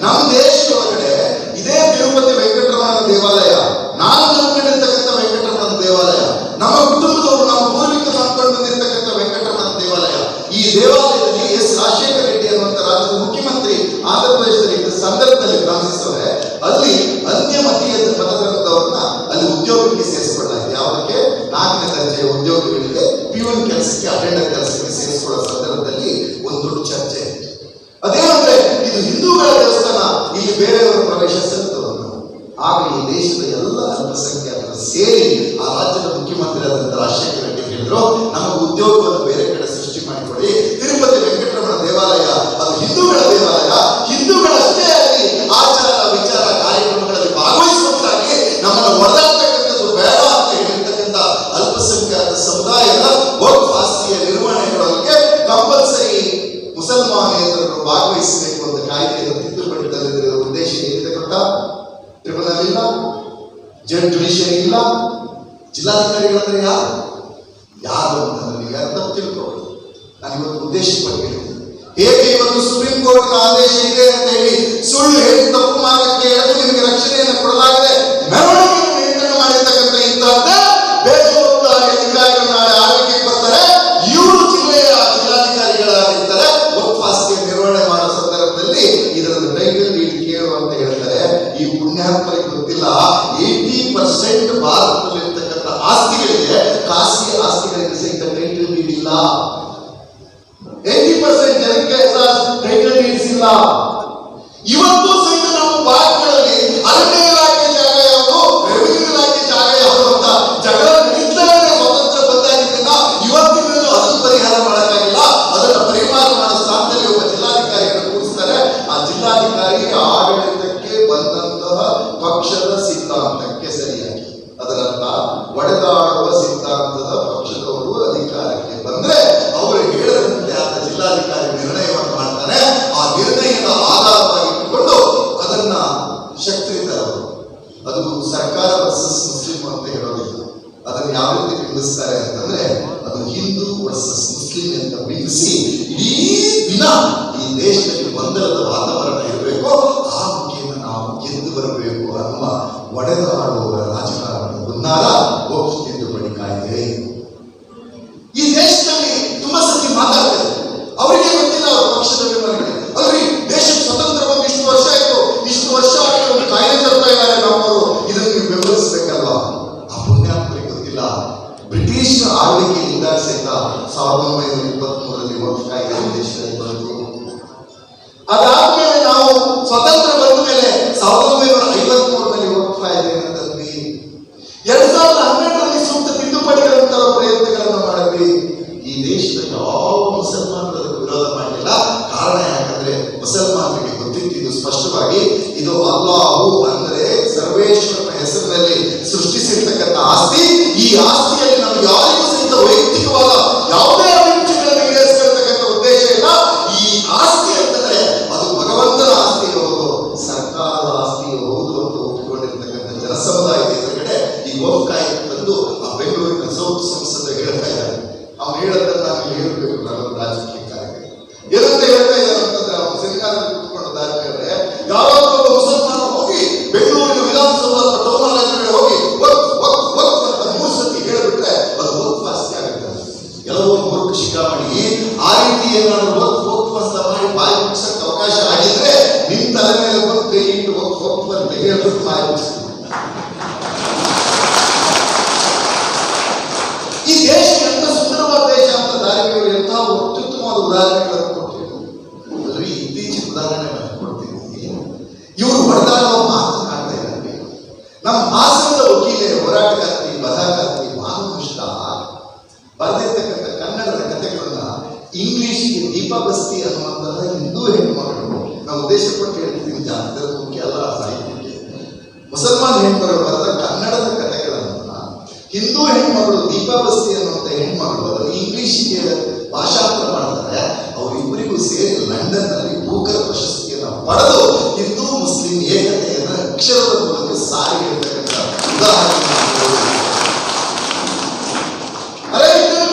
ನಮ್ಮ ದೇಶದೊಳಗಡೆ ಇದೇ ತಿರುಪತಿ ವೆಂಕಟರಮಣ ದೇವಾಲಯ, ನಾನು ನಂಬ್ಕೊಂಡಿರ್ತಕ್ಕಂಥ ವೆಂಕಟರಮಣ ದೇವಾಲಯ, ನಮ್ಮ ಕುಟುಂಬದವರು ನಮ್ಮ ಪೂರ್ವಿಕರು ನಂಬ್ಕೊಂಡು ಬಂದಿರ್ತಕ್ಕಂಥ ವೆಂಕಟರಮಣ ದೇವಾಲಯ, ಈ ದೇವಾಲಯದಲ್ಲಿ ಎಸ್ ರಾಜಶೇಖರ ರೆಡ್ಡಿ ಅನ್ನುವಂಥ ರಾಜ್ಯದ ಮುಖ್ಯಮಂತ್ರಿ ಆಂಧ್ರ ಪ್ರದೇಶದಲ್ಲಿ ಇದ್ದ ಸಂದರ್ಭದಲ್ಲಿ ಪ್ರಾರಂಭಿಸಿದವರೆ ಅಲ್ಲಿ ಅನ್ಯ ಮತದವರನ್ನ ಅಲ್ಲಿ ಉದ್ಯೋಗಕ್ಕೆ ಸೇರಿಸಿಕೊಳ್ಳಲಾಗಿದೆ. ಯಾವುದಕ್ಕೆ? 4ನೇ ದರ್ಜೆಯ ಉದ್ಯೋಗಗಳಿಗೆ, ಪಿಯೂನ್ ಕೆಲಸಕ್ಕೆ, ಅಟೆಂಡರ್ ಕೆಲಸಕ್ಕೆ ಸೇರಿಸಿಕೊಳ್ಳೋ ಸಂದರ್ಭದಲ್ಲಿ ಒಂದು ದೊಡ್ಡ ಚರ್ಚೆ. ಅದೇನಂದ್ರೆ ಇದು ಹಿಂದೂಗಳ ದೇವಸ್ಥಾನ, ಇಲ್ಲಿ ಬೇರೆಯವರ ಪ್ರವೇಶ ಸಲ್ಲುತ್ತದೆ. ಆಗ ಈ ದೇಶದ ಎಲ್ಲ ಅಲ್ಪಸಂಖ್ಯಾತರು ಸೇರಿ ಆ ರಾಜ್ಯದ ಮುಖ್ಯಮಂತ್ರಿ ಆದಂತ ರಾಜಶೇಖರ ರೆಡ್ಡಿ ಹೇಳಿದ್ರು, ನಮಗೆ ಉದ್ಯೋಗವನ್ನು ಬೇರೆ ಕಡೆ ಸೃಷ್ಟಿ ಮಾಡಿಕೊಡಿ. ತಿರುಪತಿ ವೆಂಕಟರಮಣ ದೇವಾಲಯ ಅದು ಹಿಂದೂಗಳ ದೇವಾಲಯ, ಹಿಂದೂಗಳಷ್ಟೇ ಅಲ್ಲಿ ಆಚಾರ ವಿಚಾರ ಕಾರ್ಯಕ್ರಮಗಳಲ್ಲಿ ಭಾಗವಹಿಸುವಂತಾಗಿ ನಮ್ಮನ್ನು ಹೊಡೆದಾಡ್ತಕ್ಕಂಥದ್ದು ಬೇಡ ಅಂತ ಹೇಳಿರ್ತಕ್ಕಂಥ ಅಲ್ಪಸಂಖ್ಯಾತ ಸಮುದಾಯದ ವಕ್ಫ್ ಆಸ್ತಿಯ ನಿರ್ವಹಣೆಗಳೊಳಗೆ ಕಂಪಲ್ಸರಿ ಮುಸಲ್ಮಾನೇತರರು ಭಾಗವಹಿಸಬೇಕು ಅಂತ ಕಾಯ್ದೆಯನ್ನು ತಿದ್ದುಪಡಿ ತಂದಿರುವ ಉದ್ದೇಶ ಏನಿದೆ ಗೊತ್ತಾ? ಟ್ರಿಬ್ಯುನಲ್ ಇಲ್ಲ, ಜುಡಿಷಿಯರಿ ಇಲ್ಲ, ಜಿಲ್ಲಾಧಿಕಾರಿಗಳಂದ್ರೆ ಯಾರು ಅಂತ ನನಗೆ ಅರ್ಥ ತಿಳ್ಕೊಳ್ಳೋದು. ನಾನು ಇವತ್ತು ಉದ್ದೇಶಪಟ್ಟು ಹೇಳಿದ್ದೀನಿ. ಹೇಗೆ ಇವತ್ತು ಸುಪ್ರೀಂ ಕೋರ್ಟ್ ಆದೇಶ ಇದೆ ಅಂತ ಹೇಳಿ ಸುಳ್ಳು ಹೇಳಿ ತಪ್ಪು ಮಾರ್ಗಕ್ಕೆ ಎಳೆದು ನಿಮಗೆ ರಕ್ಷಣೆಯನ್ನು ಕೊಡಲಾಗಿದೆ, ಮೆರವಣಿಗೆ ನಿಯಂತ್ರಣ ಮಾಡಿರ್ತಕ್ಕಂಥ ಇಂತಹದ್ದೇ ಬೇಜವಾಬ್ದಾರಿ ಅಧಿಕಾರಿಗಳು ನಾಳೆ ಆಳ್ವಿಕೆಗೆ ಬರ್ತಾರೆ, ಇವರು ಜಿಲ್ಲೆಯ ಜಿಲ್ಲಾಧಿಕಾರಿಗಳಾಗಿರ್ತಾರೆ. ವಕ್ಫ್ ಆಸ್ತಿಯ ನಿರ್ವಹಣೆ ಮಾಡೋ ಸಂದರ್ಭದಲ್ಲಿ ಇದರದ್ದು ಟೈಟಲ್ ಡೀಡ್ ಕೇಳು ಅಂತ ಹೇಳ್ತಾರೆ. ಈ ಪುಣ್ಯಾತ್ಮರಿಗೆ ಗೊತ್ತಿಲ್ಲ, 80% ಭಾರತದಲ್ಲಿರ್ತಕ್ಕಂಥ ಆಸ್ತಿಗಳಿಗೆ, ಖಾಸಗಿ ಆಸ್ತಿಗಳಿಗೆ ಸಹಿತ ಟೈಟಲ್ ಡೀಡ್ ಇಲ್ಲ. 80% ಜನಕ್ಕೆ ಟೈಟಲ್ ಡೀಡ್ಸ್ ಇಲ್ಲ. ಇವತ್ತು ಸಹಿತ ನಮ್ಮ ಭಾರತಗಳಲ್ಲಿ ಅರಣ್ಯ ಇಲಾಖೆ ಜಾಗ ಯಾವುದು, ರೆವಿನ್ಯೂ ಇಲಾಖೆ ಜಾಗ ಯಾವುದು ಅಂತ ಜಗಳ ನಡೀತಾ ಇದೆ. ಸ್ವತಂತ್ರ ಬಂದಾಗಿದ್ದರಿಂದ ಇವತ್ತಿನಲ್ಲೂ ಅದನ್ನು ಪರಿಹಾರ ಮಾಡೋಕ್ಕಾಗಿಲ್ಲ. ಅದನ್ನು ಪರಿಹಾರ ಮಾಡೋ ಸ್ಥಾನದಲ್ಲಿ ಒಬ್ಬ ಜಿಲ್ಲಾಧಿಕಾರಿಯನ್ನು ಕೂರಿಸ್ತಾರೆ. ಆ ಜಿಲ್ಲಾಧಿಕಾರಿ ಆಡಳಿತಕ್ಕೆ ಬಂದಂತಹ ಪಕ್ಷದ ಸಿದ್ಧಾಂತಕ್ಕೆ ಸರಿಯಾಗಿ, ಅದರರ್ಥ ಒಡೆದಾಡುವ ಸಿದ್ಧಾಂತದ ಪಕ್ಷದವರು ಅಧಿಕಾರಕ್ಕೆ ಬಂದ್ರೆ ಅವರು ಹೇಳಿದಂತೆ ಆದ ಜಿಲ್ಲಾಧಿಕಾರಿ ನಿರ್ಣಯವನ್ನು ಮಾಡ್ತಾನೆ. ಆ ನಿರ್ಣಯದ ಆಧಾರವಾಗಿಟ್ಟುಕೊಂಡು ಅದನ್ನ ಶಕ್ತಿ ತರಬಹುದು. ಅದು ಸರ್ಕಾರ ವರ್ಸಸ್ ಮುಸ್ಲಿಂ ಅಂತ ಹೇಳೋದಿಲ್ಲ. ಅದನ್ನು ಯಾವ ರೀತಿ ಬಿಂಬಿಸ್ತಾರೆ ಅಂತಂದ್ರೆ, ಅದು ಹಿಂದೂ ವರ್ಸಸ್ ಮುಸ್ಲಿಂ ಅಂತ ಬಿಂಬಿಸಿ ಇಡೀ ದಿನ ಈ ದೇಶದಲ್ಲಿ ಗೊಂದಲದ ವಾತಾವರಣ ಇರಬೇಕು. ಆ ಮುಖೇನ ನಾವು ಗೆದ್ದು ಬರಬೇಕು ಅನ್ನುವ ಒಡೆದಾಡುವ ರಾಜಕಾರಣದ ಹುನ್ನಾರ ವಕ್ಫ್ ತಿದ್ದುಪಡಿ ಕಾಯ್ದೆ. ಈ ದೇಶದಲ್ಲಿ ತುಂಬಾ ಸತಿ ಮಾತಾಡ್ತಾರೆ, ಅವರಿಗೆ ಗೊತ್ತಿಲ್ಲ ಅವರ ಪಕ್ಷದ ಬೆಂಬಲಿಗೆ. ಅಲ್ರಿ, ದೇಶಕ್ಕೆ ಸ್ವತಂತ್ರ ಬಂದು ಇಷ್ಟು ವರ್ಷ ಆಯ್ತು, ಇಷ್ಟು ವರ್ಷ ಆಗಿ ಒಂದು ಕಾಯ್ದೆ ತರ್ತಾ ಇದ್ದಾರೆ ನಮ್ಮವರು, ಇದನ್ನು ನೀವು ಬೆಂಬಲಿಸಬೇಕಲ್ವಾ? ಆ ಪುಣ್ಯಾತ್ಮರಿಗೆ ಗೊತ್ತಿಲ್ಲ, ಬ್ರಿಟಿಷ್ ಆಳ್ವಿಕೆಯಿಂದ ಸಹಿತ 1923ರಲ್ಲಿ ವಕ್ಫ್ ಕಾಯ್ದೆ ದೇಶದಲ್ಲಿ ಬಂತು. ಅದಾದ್ಮೇಲೆ ನಾವು ಸ್ವತಂತ್ರ ಬಂದ ಮೇಲೆ 1953ರಲ್ಲಿ ವಕ್ಫ್ ಕಾಯ್ದೆಯನ್ನು ತಂದ್ವಿ. 2012ರಲ್ಲಿ ಸೂಕ್ತ ತಿದ್ದುಪಡಿಗಳನ್ನು ತರುವ ಪ್ರಯತ್ನಗಳನ್ನು ಮಾಡಿದ್ವಿ. ಈ ದೇಶದ ಯಾವ ಮುಸಲ್ಮಾನರು ಅದಕ್ಕೆ ವಿರೋಧ ಮಾಡಲಿಲ್ಲ. ಕಾರಣ ಯಾಕಂದ್ರೆ ಮುಸಲ್ಮಾನರಿಗೆ ಗೊತ್ತಿತ್ತು ಇದು ಸ್ಪಷ್ಟವಾಗಿ, ಇದು ಅಲ್ಲಾಹು ಅಂದರೆ ಸರ್ವೇಶ್ವರನ ಹೆಸರಿನಲ್ಲಿ ಸೃಷ್ಟಿಸಿ ನಿರೀಕ್ಷಿಸಿರ್ತಕ್ಕಂಥ ಆಸ್ತಿ. ಈ ಆಸ್ತಿಯಲ್ಲಿ ನಮಗೆ ಯಾರಿಗೂ ಸಹಿತ ವೈಯಕ್ತಿಕವಾದ ಯಾವುದೇ ಅಭಿರುಚಿಗಳನ್ನು ಈಡೇರಿಸಿರ್ತಕ್ಕಂಥ ಉದ್ದೇಶ ಇಲ್ಲ. ಈ ಆಸ್ತಿ ಅಂತಂದ್ರೆ ಅದು ಭಗವಂತನ ಆಸ್ತಿ ಹೌದು, ಸರ್ಕಾರದ ಆಸ್ತಿ ಹೌದು ಅಂತ ಒಪ್ಪಿಕೊಂಡಿರ್ತಕ್ಕಂಥ ಜನಸಮುದಾಯದ ಎದುರುಗಡೆ ಈ ವಕ್ಫ್ ಕಾಯ್ದೆ ತಂದು ಆ ಬೆಂಗಳೂರಿನ ಸಂಸದ ಹೇಳ್ತಾ ಇದ್ದಾರೆ. ಅವ್ನು ಹೇಳೋದನ್ನ ನಾವು ಹೇಳ್ಬೇಕು. ನಾವು ರಾಜಕೀಯ ಕಾರ್ಯಕ್ರಮ ಏನಂತ ಹೇಳ್ತಾ ಇದ್ದಾರೆ ಅಂತಂದ್ರೆ, ಅವ್ರು ಸರ್ಕಾರದಲ್ಲಿ ಕುತ್ಕೊಂಡು ದಾರಿದ್ರೆ ಯಾರಾದ್ರೂ ಒಬ್ಬ ಮುಸಲ್ಮಾನ ಹೋಗಿ ಬೆಂಗಳೂರಿನ ವಿಧಾನಸೌಧ ಟೌನ್ ಹಾಲ್ ಹೋಗಿ ವಕ್ಫ್ ವಕ್ಫ್ ವಕ್ಫ್ ಅಂತ 3 ಸತಿ ಹೇಳಿಬಿಟ್ರೆ ಅದು ವಕ್ಫ್ ಆಸ್ತಿ ಆಗುತ್ತೆ. ಎಲ್ಲವೋ ಮೂರ್ಖ ಶಿಖಾಮಣಿ. ಆ ರೀತಿ ಏನಾದ್ರು ವಕ್ಫ್ ವಕ್ಫ್ ಅಂತ ಮಾಡಿ ಬಾಯಿ ಮುಗಿಸಕ್ಕೆ ಅವಕಾಶ ಆಗಿದ್ರೆ ನಿಮ್ ತಲೆ ಮೇಲೆ ಬಂದು ಕೈ ಇಟ್ಟು ವಕ್ಫ್ ವಕ್ಫ್ ಅಂತ ಹೇಳ್ಬಿಟ್ಟು ಬಾಯಿ ಮುಗಿಸ್ತೀವಿ. ಈ ದೇಶ ಎಂತ ಸುಂದರವಾದ ದೇಶ ಅಂತ ಧಾರ್ಮಿಕರು ಎಂಥ ಅತ್ಯುತ್ತಮವಾದ ಉದಾಹರಣೆಗಳನ್ನು ಕೊಟ್ಟಿದ್ರು. ಅಲ್ರಿ ಇತ್ತೀಚಿನ ಉದಾಹರಣೆ ಕೊಡ್ತೀನಿ. ಇವರು ಹೊಡೆದಾಡುವ ಮಾತು ಕಾಣ್ತಾ ಇದ್ದಾರೆ. ನಮ್ಮ ಹಾಸನದ ವಕೀಲೆ, ಹೋರಾಟಗಾರ್ತಿ, ಬರಹಗಾರ್ತಿ ಭಾನುಕೃಷ್ಣ ಬರೆದಿರ್ತಕ್ಕಂಥ ಕನ್ನಡದ ಕಥೆಗಳನ್ನ ಇಂಗ್ಲಿಷ್ಗೆ ದೀಪಾ ಬಸ್ತಿ ಅನ್ನುವಂತಹ ಹಿಂದೂ ಹೆಣ್ಮಗಳು, ನಾವು ಉದ್ದೇಶಪಟ್ಟು ಹೇಳ್ತಿದ್ದೀವಿ, ಜಾತಕದ ಮುಖ್ಯ ಅಲ್ಲ, ಸಾಹಿತ್ಯಕ್ಕೆ. ಮುಸಲ್ಮಾನ್ ಹೆಣ್ಮಗಳು ಬರೆದ ಕನ್ನಡದ ಕಥೆಗಳನ್ನ ಹಿಂದೂ ಹೆಣ್ಮಗಳು ದೀಪಾ ಬಸ್ತಿ ಅನ್ನುವಂಥ ಹೆಣ್ಮಗಳು ಅದನ್ನು ಇಂಗ್ಲಿಷ್ಗೆ ಭಾಷಾಂತರ ಮಾಡ್ತಾರೆ. ಅವರಿಬ್ಬರಿಗೂ ಸೇರಿ ಲಂಡನ್ ನಲ್ಲಿ ಬೂಕರ್ ಪ್ರಶಸ್ತಿಯನ್ನು ಪಡೆದು ಹಿಂದೂ ಮುಸ್ಲಿಂ ಏಕತೆಯನ್ನು ಅಕ್ಷರದ ಮೂಲಕ ಸಾರಿ ಹೇಳ್ತಕ್ಕಂಥ ಉದಾಹರಣೆ.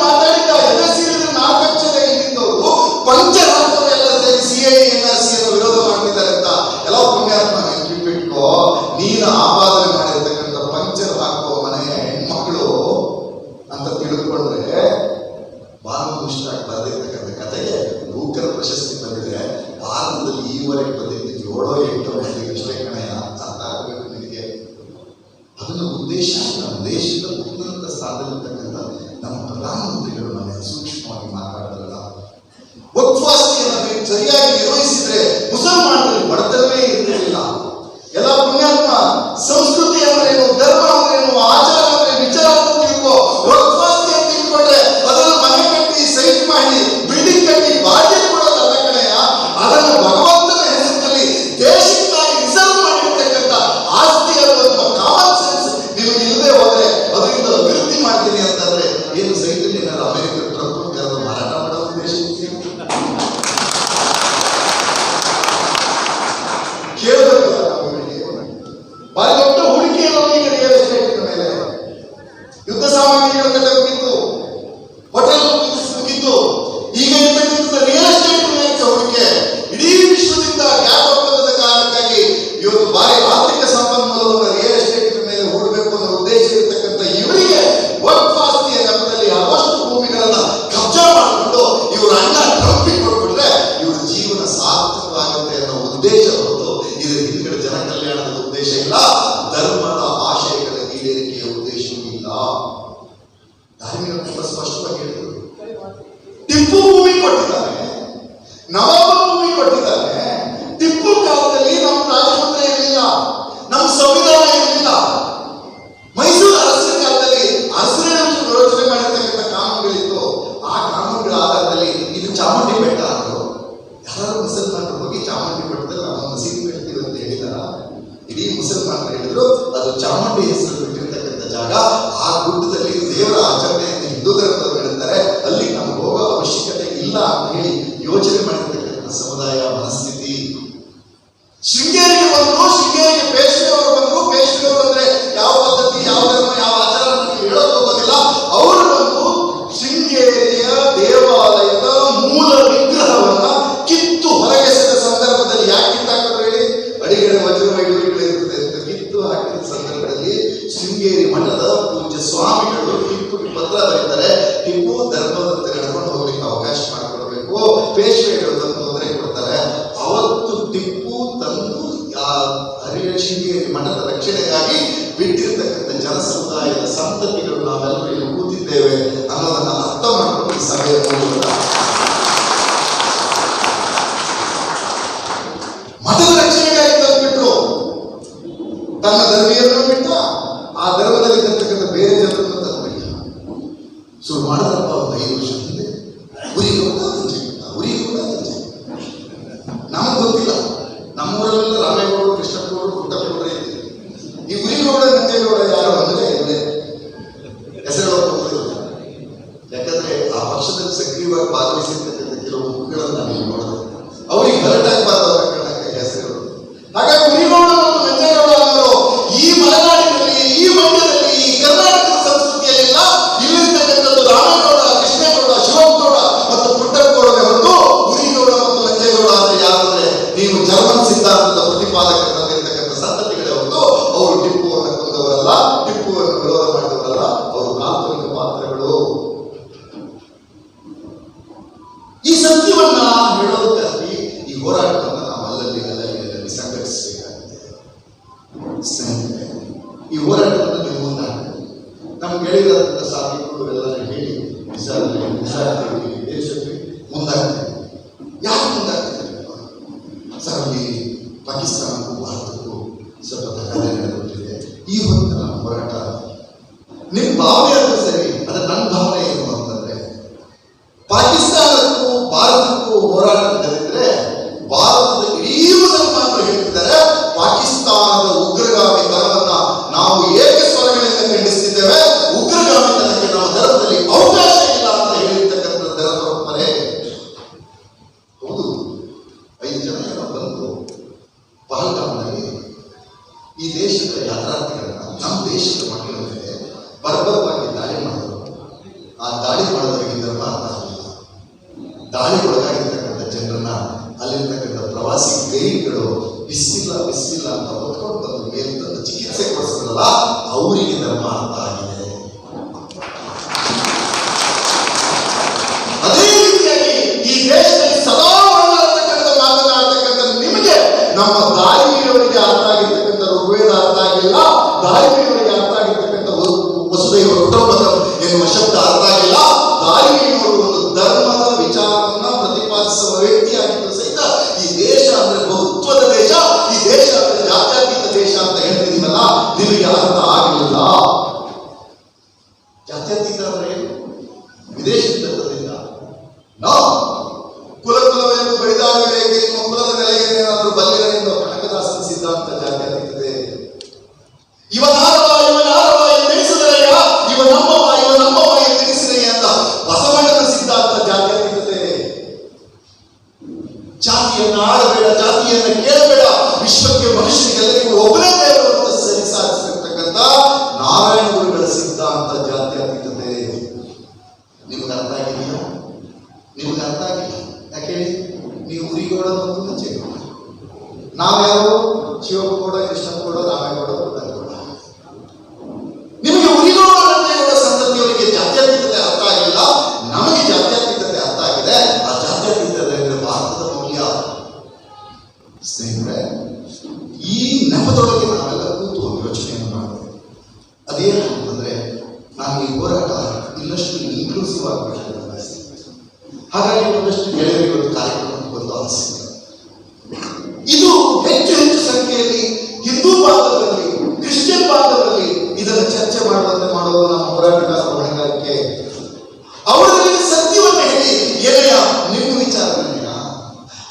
ಮಾತಾಡಿದ ಎದುರಿಸಿದ 4 ಲಕ್ಷದ ಇಲ್ಲಿದ್ದವರು ಪಂಚರಾಷ್ಟ್ರವೆಲ್ಲ ಸೇರಿ CIA NRC ಅನ್ನು ವಿರೋಧ ಮಾಡ್ತಿದ್ದಾರೆ ಅಂತ ಎಲ್ಲ ಪುಣ್ಯಾತ್ಮ ನೆನಪಿಟ್ಕೋ. ನೀನು ಆಪಾದನೆ ಮಾಡಿರ್ತಕ್ಕಂಥ ಪಂಚರ್ ಹಾಕುವ ಮನೆಯ ಹೆಣ್ಮಕ್ಳು ಅಂತ ತಿಳಿದುಕೊಂಡ್ರೆ ಭಾನುಕೃಷ್ಣ ಬರೆದಿರ್ತಕ್ಕಂಥ ಕಥೆಗೆ ಬೂಕರ್ ಪ್ರಶಸ್ತಿ ಬಂದಿದೆ. ಭಾರತದಲ್ಲಿ ಈವರೆಗೆ ಬಂದಿದ್ದು 7-8 ಮಂದಿಗೆ ಅಷ್ಟೇ ಕಣೆಯ ಅಂತ ಆಗಬೇಕು ನಿನಗೆ. ಅದನ್ನು ಉದ್ದೇಶ ನಮ್ಮ ದೇಶದ ಉನ್ನತ ಸ್ಥಾನದಲ್ಲಿರ್ತಕ್ಕಂಥ ನಮ್ಮ ಪ್ರಧಾನಮಂತ್ರಿಗಳು ಮನೆ ಸೂಕ್ಷ್ಮವಾಗಿ ಮಾತಾಡಿದ್ರಲ್ಲ. ವಕ್ಫ್ ಆಸ್ತಿಯನ್ನು ಸರಿಯಾಗಿ ನಿರ್ವಹಿಸಿದ್ರೆ ಮುಸಲ್ಮಾನರಲ್ಲಿ ಬಡತನವೇ ಇರಲಿಲ್ಲ. ಎಲ್ಲ ಪುಣ್ಯಾತ್ಮ ಸಂಸ್ಕೃತಿ ಅಂದ್ರೇನು, ಧರ್ಮ ಅಂದ್ರೇನು, ಆಚಾರ ಅಂದ್ರೆ ವಿಚಾರ ಅಂತ ತಿಳ್ಕೊ. ವಕ್ಫ್ ಆಸ್ತಿ ಅಂತ ತಿಳ್ಕೊಂಡ್ರೆ ಅದನ್ನು ಮನೆ ಕಟ್ಟಿ, ಸೈಟ್ ಮಾಡಿ, ಬಿಲ್ಡಿಂಗ್ ಕಟ್ಟಿ ಬಾಡಿಗೆ ಕೊಡೋದಲ್ಲ ಕಣೆಯ. ಅದನ್ನು ಭಗವಂತನ ಹೆಸರಿನಲ್ಲಿ ದೇಶಕ್ಕಾಗಿ ರಿಸರ್ವ್ ಮಾಡಿರ್ತಕ್ಕಂಥ ಆಸ್ತಿ ಅನ್ನೋ ಕಾಮನ್ ಸೆನ್ಸ್ ನಿಮಗೆ ಇಲ್ಲದೆ ಹೋದ್ರೆ ಅದರಿಂದ ಅಭಿವೃದ್ಧಿ ಮಾಡ್ತೀನಿ ಅಂತಂದ್ರೆ ಏನು ಸೈಟಲ್ಲಿ ಏನಾದ್ರು ಅಮೆರಿಕ ಟ್ರಂಪ್ ಕರೆದು ಮಾರಾಟ ಮಾಡೋ ಉದ್ದೇಶ ಕೇಳಬೇಕಲ್ಲ. ಭಾರಿ ದೊಡ್ಡ ಹೂಡಿಕೆಯನ್ನು ಈಗ ರಿಯಲ್ ಎಸ್ಟೇಟ್ ಮೇಲೆ ಯುದ್ಧ ಸಾಮಗ್ರಿಗಳ ಕತೆ ಮುಗಿತ್ತು, ಹೋಟೆಲ್ ಮುಗಿತ್ತು, ಈಗ ರಿಯಲ್ ಎಸ್ಟೇಟ್ ಮೇಲೆ ಹೂಡಿಕೆ. ಇಡೀ ವಿಶ್ವದಿಂದ ಗ್ಯಾಪ್ ಒಪ್ಪಂದದ ಕಾರಣಕ್ಕಾಗಿ ಇವತ್ತು ಭಾರಿ ಆರ್ಥಿಕ ಸಂಪನ್ಮೂಲವನ್ನು ರಿಯಲ್ ಎಸ್ಟೇಟ್ ಮೇಲೆ ಹೂಡಬೇಕು ಅನ್ನೋ ಉದ್ದೇಶ ಇರತಕ್ಕಂಥ ಇವರಿಗೆ ವಕ್ಫ್ ಆಸ್ತಿಯ ನೆಪದಲ್ಲಿ ಅವಷ್ಟು ಭೂಮಿಗಳನ್ನ ಕಬ್ಜಾ ಮಾಡಿಕೊಂಡು ಇವರು ಅಣ್ಣ ಟ್ರಂಪಿಗೆ ಕೊಟ್ಬಿಟ್ರೆ ಇವ್ರ ಜೀವನ ಸಾರ್ಥಕವಾಗುತ್ತೆ ಅನ್ನೋ ಉದ್ದೇಶ ಹೊರತು ಇದರ ಹಿಂದ್ಗಡೆ ಜನ ಕಲ್ಯಾಣದ ಉದ್ದೇಶ ಇಲ್ಲ, ಧರ್ಮದ ಆಶಯಗಳ ಈಡೇರಿಕೆಯ ಉದ್ದೇಶವೂ ಇಲ್ಲ. ಧಾರ್ಮಿಕರು ತುಂಬಾ ಸ್ಪಷ್ಟವಾಗಿ ಹೇಳಿದರು. ಟಿಪ್ಪು ಭೂಮಿ ಕೊಟ್ಟಿದ್ದಾರೆ, ನವಾಬ ಭೂಮಿ ಕೊಟ್ಟಿದ್ದಾರೆ. ಟಿಪ್ಪು ಕಾಲದಲ್ಲಿ ನಮ್ಮ ರಾಜಮಂತ್ರಿ ಇರಲಿಲ್ಲ, ನಮ್ಮ ಸಂವಿಧಾನ ಇರಲಿಲ್ಲ. ಮೈಸೂರು ಅರಸರ ಕಾಲದಲ್ಲಿ ಅರಸರೇ ಯೋಚನೆ ಮಾಡಿರ್ತಕ್ಕಂಥ ಕಾನೂನುಗಳಿತ್ತು. ಆ ಕಾನೂನುಗಳ ಆಧಾರದಲ್ಲಿ ಇದು ಚಾಮುಂಡಿ ಬೆಟ್ಟ ಅಂದರು. ಯಾರು ಮುಸಲ್ಮಾನರು ಹೋಗಿ ಚಾಮುಂಡಿ ಬೆಟ್ಟದಲ್ಲಿ ನಾವು ಮಸೀದಿ ಕಟ್ತೀವಿ ಅಂತ ಹೇಳಿದಾರ? ಇಡೀ ಮುಸಲ್ಮಾನರು ಹೇಳಿದ್ರು ಅದು ಚಾಮುಂಡಿ ಹೆಸರು ಬಿಟ್ಟಿರ್ತಕ್ಕಂಥ ಜಾಗ. ಆ ಗುಡ್ಡದಲ್ಲಿ ದೇವರ ಆಚರಣೆಯನ್ನು ಹಿಂದೂ ಧರ್ಮದವರು ಹೇಳ್ತಾರೆ, ಅಲ್ಲಿ ನಮ್ಗೆ ಹೋಗೋ ಅವಶ್ಯಕತೆ ಇಲ್ಲ ಅಂತ ಹೇಳಿ ಯೋಚನೆ ಮಾಡಿರ್ತಕ್ಕಂಥ ಸಮುದಾಯ ಮನಸ್ಥಿತಿ. ಶೃಂಗೇರಿಗೆ ಬಂದ್ರು, ಶೃಂಗೇರಿಗೆ ಪೇಶ್ವೆಯವರು ಬಂದ್ರು. ಪೇಶ್ವೆಯವರು ಅಂದ್ರೆ ಯಾವ ಪದ್ಧತಿ, ಯಾವ ಧರ್ಮ, ಯಾವ ಆಚಾರ ಹೇಳೋಕೆ ಹೋಗೋದಿಲ್ಲ. ಅವರು ಬಂದು ಶೃಂಗೇರಿಯ ದೇವಾಲಯದ ಮೂಲ ವಿಗ್ರಹವನ್ನ ಕಿತ್ತು ಹೊರಗೆಸೆದ ಸಂದರ್ಭದಲ್ಲಿ ಯಾಕೆ ಕಿತ್ತಾಕಿದ್ರು ಹೇಳಿ? ಅಡಿಗಡೆ ವಜ್ರ ವೈಡೂರ್ಯಗಳಿರ್ತದೆ ಅಂತ ಕಿತ್ತು ಹಾಕಿದ ಸಂದರ್ಭದಲ್ಲಿ ಶೃಂಗೇರಿ ಮಠದ ಪೂಜ್ಯ ಸ್ವಾಮಿಗಳು ಟಿಪ್ಪುಗೆ ಪತ್ರ ಬರೀತಾರೆ. ಟಿಪ್ಪು ಧರ್ಮದಂತೆ ನಡ್ಕೊಂಡು ಹೋಗ್ಲಿಕ್ಕೆ ಅವಕಾಶ ಮಾಡಿಕೊಡ್ಬೇಕು, ಪೇಶ್ವೆಗಳು ತಂದು ತೊಂದರೆ ಕೊಡ್ತಾರೆ. ಅವತ್ತು ಟಿಪ್ಪು ತಂದು ಶೃಂಗೇರಿ ಮಠದ ರಕ್ಷಣೆಗಾಗಿ ಬಿಟ್ಟಿರ್ತಕ್ಕಂಥ ಜನ ಸಮುದಾಯದ ಸಂತತಿಗಳು ನಾವೆಲ್ಲರೂ ಇಲ್ಲಿ ಕೂತಿದ್ದೇವೆ ಅನ್ನೋದನ್ನ ಅರ್ಥ ಮಾಡಿಕೊಂಡು ಈ ಸಭೆಯ ಮೂಲಕ ಮಠದ ರಕ್ಷಣೆಗಾಗಿ ತಂದುಬಿಟ್ರು. ತನ್ನ ಧರ್ಮೀಯರನ್ನು ಬಿಟ್ಟ, ಆ ಧರ್ಮದಲ್ಲಿ ಇರ್ತಕ್ಕಂಥ ಬೇರೆ ಜನರನ್ನು ತಂದುಬಿಟ್ಟ. ಸಕ್ರಿಯವಾಗಿ ಭಾಗವಹಿಸಿರ್ತಕ್ಕಂಥ ಕೆಲವು ಮುಖಗಳನ್ನು ನಾನು ನೋಡಿದೆ. ಅವರಿಗೆ ಹರ್ಟ್ ಆಗಬಾರ್ದು ಹೆಸರು. ಹಾಗಾಗಿ ಉರಿಗೌಡ ಮತ್ತು ನಂಜೇಗೌಡ ಅವರು ಈ ಮಲೆನಾಡಿನಲ್ಲಿ, ಈ ಮಂಡ್ಯದಲ್ಲಿ, ಈ ಕರ್ನಾಟಕದ ಸಂಸ್ಕೃತಿಯಲ್ಲಿಲ್ಲ. ಇಲ್ಲಿರ್ತಕ್ಕಂಥದ್ದು ರಾಮೇಗೌಡ, ಕೃಷ್ಣೇಗೌಡ, ಶಿವಗೌಡ ಮತ್ತು ಪುಟ್ಟಪ್ಪಗೌಡರೇ ಹೊರತು ಉರಿಗೌಡ ಮತ್ತು ನಂಜೇಗೌಡ ಅಂದ್ರೆ ಯಾರಂದ್ರೆ ನೀವು ಜರ್ಮನ್ ಸಿದ್ಧಾಂತದ ಪ್ರತಿಪಾದಕರಾಗಿರ್ತಕ್ಕಂಥ ಸಂತತಿಗಳೇ ಹೊರತು ಅವರು ಟಿಪ್ಪುವನ್ನು ಕೊಂದವರಲ್ಲ, ಟಿಪ್ಪುವನ್ನು ವಿರೋಧ ಮಾಡಿದವರಲ್ಲ. ಅವರು ಕಾಲ್ಪನಿಕ ಪಾತ್ರಗಳು. ಈ ಸತ್ಯವನ್ನ ಹೇಳೋದಕ್ಕಾಗಿ ಈ ಹೋರಾಟವನ್ನು ನಾವು ಅಲ್ಲಲ್ಲಿ ಸಂಘಟಿಸಬೇಕಾಗಿದೆ. ಸ್ನೇಹಿತರೆ, ಈ ಹೋರಾಟವನ್ನು ನೀವು ಮುಂದಾಡಬೇಕು. ನಮ್ಗೆ ಹೇಳಿದಂಥ ಸಾಧಿಗಳು ಎಲ್ಲರೂ ಹೇಳಿ ದೇಶಕ್ಕೆ ಮುಂದಾಗ್ತದೆ. ಯಾಕೆ ಮುಂದಾಗ್ತದೆ ಸರ್? ಅಲ್ಲಿ ಪಾಕಿಸ್ತಾನಕ್ಕೂ ಭಾರತಕ್ಕೂ ಸ್ವಲ್ಪ ತಗಾದೆ ನಡೆದುಬಿಟ್ಟಿದೆ. ಈ ಹೊತ್ತು ನಮ್ಮ ಹೋರಾಟ ನಿಮ್ಮ ಭಾವನೆ ಅದು ಸರಿ, ಅದು ನನ್ನ ಭಾವನೆ ಏನು ಅಂತಂದ್ರೆ ಪಾಕಿಸ್ತಾನಕ್ಕೂ ಭಾರತಕ್ಕೂ ಹೋರಾಟ ನಡೆದಿದ್ರೆ ಭಾರತದ ಇಡೀ ಮುಸಲ್ಮಾನರು ಹೇಳ್ತಿದ್ದಾರೆ ಪಾಕಿಸ್ತಾನದ ಉಗ್ರಗಾಮಿತನವನ್ನ ನಾವು ಏಕೆ ಸ್ವರಗಳಿಂದ ಖಂಡಿಸ್ತಿದ್ದೇವೆ, ಉಗ್ರಗಾಮಿತನಕ್ಕೆ ನಾವು ಧರ್ಮದಲ್ಲಿ ಅವಕಾಶ ಇಲ್ಲ ಅಂತ ಹೇಳಿರ್ತಕ್ಕಂಥ ದರ ಪರಂಪರೆ. ಹೌದು, 5 ಜನ ಏನೋ ಬಂದು ಪಹಲ್ಗಾಮ್ನಲ್ಲಿ ಈ ದೇಶದ ಯಾತ್ರಾರ್ಥಿಗಳನ್ನ, ನಮ್ಮ ದೇಶದ ಮಕ್ಕಳ ಮೇಲೆ ಬರ್ಬರವಾಗಿ ದಾಳಿ ಮಾಡಿದ್ರು. ಆ ದಾಳಿ ಮಾಡೋದಕ್ಕೆ ಧರ್ಮ ಅರ್ಥ ಆಗಲಿಲ್ಲ. ದಾಳಿ ಒಳಗಾಗಿರ್ತಕ್ಕಂಥ ಜನರನ್ನ ಅಲ್ಲಿರ್ತಕ್ಕಂಥ ಪ್ರವಾಸಿ ಗೈಡ್ಗಳು ಬಿಸಿಲ್ಲ ಅಂತ ಹೊತ್ಕೊಂಡು ಬಂದು ಮೇಲ್ತಂದು ಚಿಕಿತ್ಸೆ ಕೊಡಿಸಿದ್ರಲ್ಲ, ಅವರಿಗೆ ಧರ್ಮ ಅರ್ಥ ಆಗಿದೆ. ಅದೇ ರೀತಿಯಾಗಿ ಈ ದೇಶದಲ್ಲಿ ಸದಾ ಮಾತನಾಡ್ತಕ್ಕಂಥ ನಿಮಗೆ ನಮ್ಮ ದಾರಿಯವರಿಗೆ ಅರ್ಥ ಆಗಿರ್ತಕ್ಕಂಥ ಋಗ್ವೇದ ಅರ್ಥ ಆಗಿಲ್ಲ, ದಾರಿಯವರಿಗೆ ಅರ್ಥ ಆಗಿರ್ತಕ್ಕಂಥ ವಸುದೈವ ಕುಟುಂಬಕಂ ಎನ್ನುವ ಶಬ್ದ ಅರ್ಥ ಆಗಿಲ್ಲ. ದಾರಿಯವರು ಒಂದು ಧರ್ಮದ ವಿಚಾರವನ್ನ ಪ್ರತಿಪಾದಿಸುವ ವ್ಯಕ್ತಿಯಾಗಿದ್ದು ಸಹಿತ ಈ ದೇಶ ಅಂದ್ರೆ ಬಹುತ್ವದ ದೇಶ, ಈ ದೇಶ ಅಂದ್ರೆ ಜಾತ್ಯತೀತ ದೇಶ ಅಂತ ಹೇಳ್ತಿದ್ದೀವಲ್ಲ, ನಿಮಗೆ ಅರ್ಥ ಆಗಲಿಲ್ಲ. ಜಾತ್ಯತೀತ ಅಂದ್ರೆ ಏನು? ವಿದೇಶದಿಂದ ತಂದಿಲ್ಲ. ನಾವು ಕುಲವೆಂದು ಬಡಿದಾಗಲೇ ನಿಮ್ಮ ಕುಲದ ನೆಲೆಗೆ ಏನಾದರೂ ಬಲ್ಲಿರನೆಂದು ಕನಕದಾಸನ ಸಿದ್ಧಾಂತ ಜಾತ್ಯತೀತದೆ. ಇವನಾರವ ಎಂದೆನಿಸಿದರೆಯ, ಇವ ನಮ್ಮವ ಎಂದೆನಿಸಿದೆಯ ಅಂತ ಬಸವಣ್ಣನ ಸಿದ್ಧಾಂತ ಜಾತ್ಯತೀತತೆ. ಜಾತಿಯನ್ನ ಆಡಬೇಡ, ಜಾತಿಯನ್ನ ಕೇಳಬೇಡ, ವಿಶ್ವಕ್ಕೆ ಮನುಷ್ಯನಿಗೆಲ್ಲರಿಗೂ ಒಬ್ಬನೇ ದೇವರು ಅಂತ ಸರಿ ಸಾಧಿಸಿರ್ತಕ್ಕಂಥ ನಾರಾಯಣ ಗುರುಗಳ ಸಿದ್ಧಾಂತ ಜಾತ್ಯತೀತತೆ. ನಿಮ್ಗೆ ಅರ್ಥ ಆಗಿದೆಯಾ? ನಿಮ್ಗೆ ಅರ್ಥ ಆಗಿಲ್ಲ. ಯಾಕೆ ಹೇಳಿ? ನೀವು ಉರಿಗೌಡ ಮತ್ತು ನಂಜೇಗೌಡ, ನಾವ್ಯಾರು? ಶಿವಗೌಡ, ಕೃಷ್ಣಗೌಡ, ರಾಮೇಗೌಡ, ಪುಟ್ಟಗೌಡ. ನಿಮಗೆ ಉರಿಗೌಡ ನಂಜೇಗೌಡ ಸಂತತಿಯವರಿಗೆ ಜಾತ್ಯತೀತತೆ ಅರ್ಥ ಆಗಿಲ್ಲ, ನಮಗೆ ಜಾತ್ಯತೀತತೆ ಅರ್ಥ ಆಗಿದೆ. ಆ ಜಾತ್ಯತೀತತೆ ಅಂದರೆ ಭಾರತದ ಮೌಲ್ಯ. ಸ್ನೇಹಿತರೆ, ಈ ನೆಪದೊಳಗೆ ನಾವೆಲ್ಲ ಕೂತು ಒಂದು ಯೋಚನೆಯನ್ನು ಮಾಡ್ತೇವೆ. ಅದೇನು ಅಂತಂದ್ರೆ, ನಾನು ಈ ಹೋರಾಟ ಇನ್ನಷ್ಟು ಇನ್ಕ್ಲೂಸಿವ್ ಆಗಬೇಕು. ಹಾಗಾಗಿ ಒಂದಷ್ಟು ಗೆಳೆಯರು ಇವತ್ತು ಕಾರ್ಯಕ್ರಮಕ್ಕೆ ಬಂದು ಆಲಿಸಿದೆ. ಇದು ಹೆಚ್ಚು ಸಂಖ್ಯೆಯಲ್ಲಿ ಹಿಂದೂ ಬಾಂಧವರಲ್ಲಿ, ಕ್ರಿಶ್ಚಿಯನ್ ಬಾಂಧವರಲ್ಲಿ ಇದನ್ನು ಚರ್ಚೆ ಮಾಡುವಂತೆ ಮಾಡೋದು ನಮ್ಮ ಹೋರಾಟಗಾರ ಹೊಣೆಗಾರಿಕೆ. ಅವರಲ್ಲಿ ಸತ್ಯವನ್ನು ಹೇಳಿ, ಏನಯ್ಯ ನಿಮ್ಮ ವಿಚಾರಗಳನ್ನ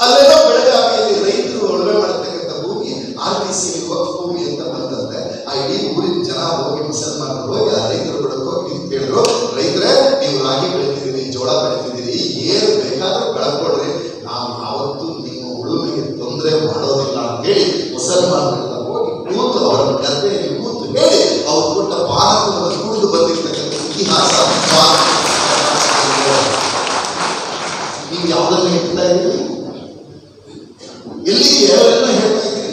ಅಲ್ಲೆಲ್ಲ ಬೆಳಗಾವಿಯಲ್ಲಿ ರೈತರು ಉಳುಮೆ ಮಾಡತಕ್ಕಂಥ ಭೂಮಿ RTC ವಕ್ಫ್ ಭೂಮಿ ಅಂತ ಬಂದಂತೆ ಆ ಇಡೀ ಊರಿನ ಜನ ಹೋಗಿ, ಮುಸಲ್ಮಾನರು ಹೋಗಿ ಆ ರೈತರ ಬಡಕ್ಕೆ ಹೋಗಿ ಕೇಳಿದ್ರು, ರೈತರೇ ನೀವು ರಾಗಿ ಬೆಳಿತಿದ್ದೀರಿ, ಜೋಳ ಬೆಳಿತಿದ್ದೀರಿ, ಏನು ಬೇಕಾದ್ರೂ ಬೆಳ್ಕೊಡ್ರಿ, ನಾವು ಯಾವತ್ತೂ ನಿಮ್ಮ ಉಳುಮೆಗೆ ತೊಂದರೆ ಮಾಡೋದಿಲ್ಲ ಅಂತ ಹೇಳಿ ಮುಸಲ್ಮಾನರೆಲ್ಲ ಹೋಗಿ ಕೂತು ಅವರ ಗದ್ದೆಯಲ್ಲಿ ಕೂತು ಹೇಳಿ ಅವ್ರು ಕೊಟ್ಟ ಪಾನಕವನ್ನು ಕುಡಿದು ಬಂದಿರ್ತಕ್ಕಂಥ ಇತಿಹಾಸ. ನೀವು ಯಾವುದನ್ನ ಹೇಳ್ತಾ ಇದ್ದೀರಿ? ಎಲ್ಲಿಗೆ ಯಾವೆಲ್ಲ ಹೇಳ್ತಾ ಇದ್ದೀರಿ?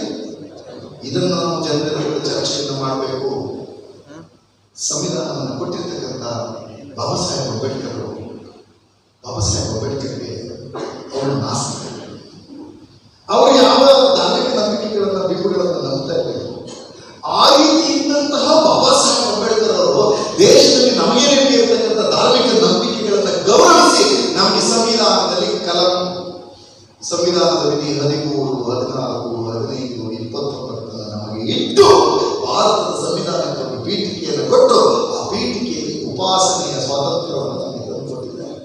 ಇದನ್ನು ನಾವು ಜನರ ಚರ್ಚೆಯನ್ನು ಮಾಡಬೇಕು. ಸಂವಿಧಾನವನ್ನು ಕೊಟ್ಟಿರ್ತಕ್ಕಂಥ ಬಾಬಾ ಸಾಹೇಬ್ ಅಂಬೇಡ್ಕರ್ಗೆ ಅವರು ನಾಸ್ತಿಕರು. ಅವರು ಯಾವ ಧಾರ್ಮಿಕ ನಂಬಿಕೆಗಳನ್ನ ಬಿಂಬುಗಳನ್ನು ನಂಬ್ತಾ ಇದ್ದಾರೆ. ಆ ರೀತಿ ಇದ್ದಂತಹ ಬಾಬಾ ಸಾಹೇಬ್ ಅಂಬೇಡ್ಕರ್ ಅವರು ದೇಶದಲ್ಲಿ ನಮಗೆ ಇರ್ತಕ್ಕಂಥ ಧಾರ್ಮಿಕ ನಂಬಿಕೆಗಳನ್ನ ಗೌರವಿಸಿ ನಮಗೆ ಸಂವಿಧಾನದಲ್ಲಿ ಸಂವಿಧಾನದ ವಿಧಿ 13, 14, 15, 29 ನಮಗೆ ಇಟ್ಟು ಭಾರತದ ಸಂವಿಧಾನಕ್ಕೆ ಒಂದು ಪೀಠಿಕೆಯನ್ನು ಕೊಟ್ಟು ಆ ಪೀಠಿಕೆಯಲ್ಲಿ ಉಪಾಸನೆಯ ಸ್ವಾತಂತ್ರ್ಯವನ್ನು ನಮಗೆ ತಂದುಕೊಟ್ಟಿದ್ದಾರೆ.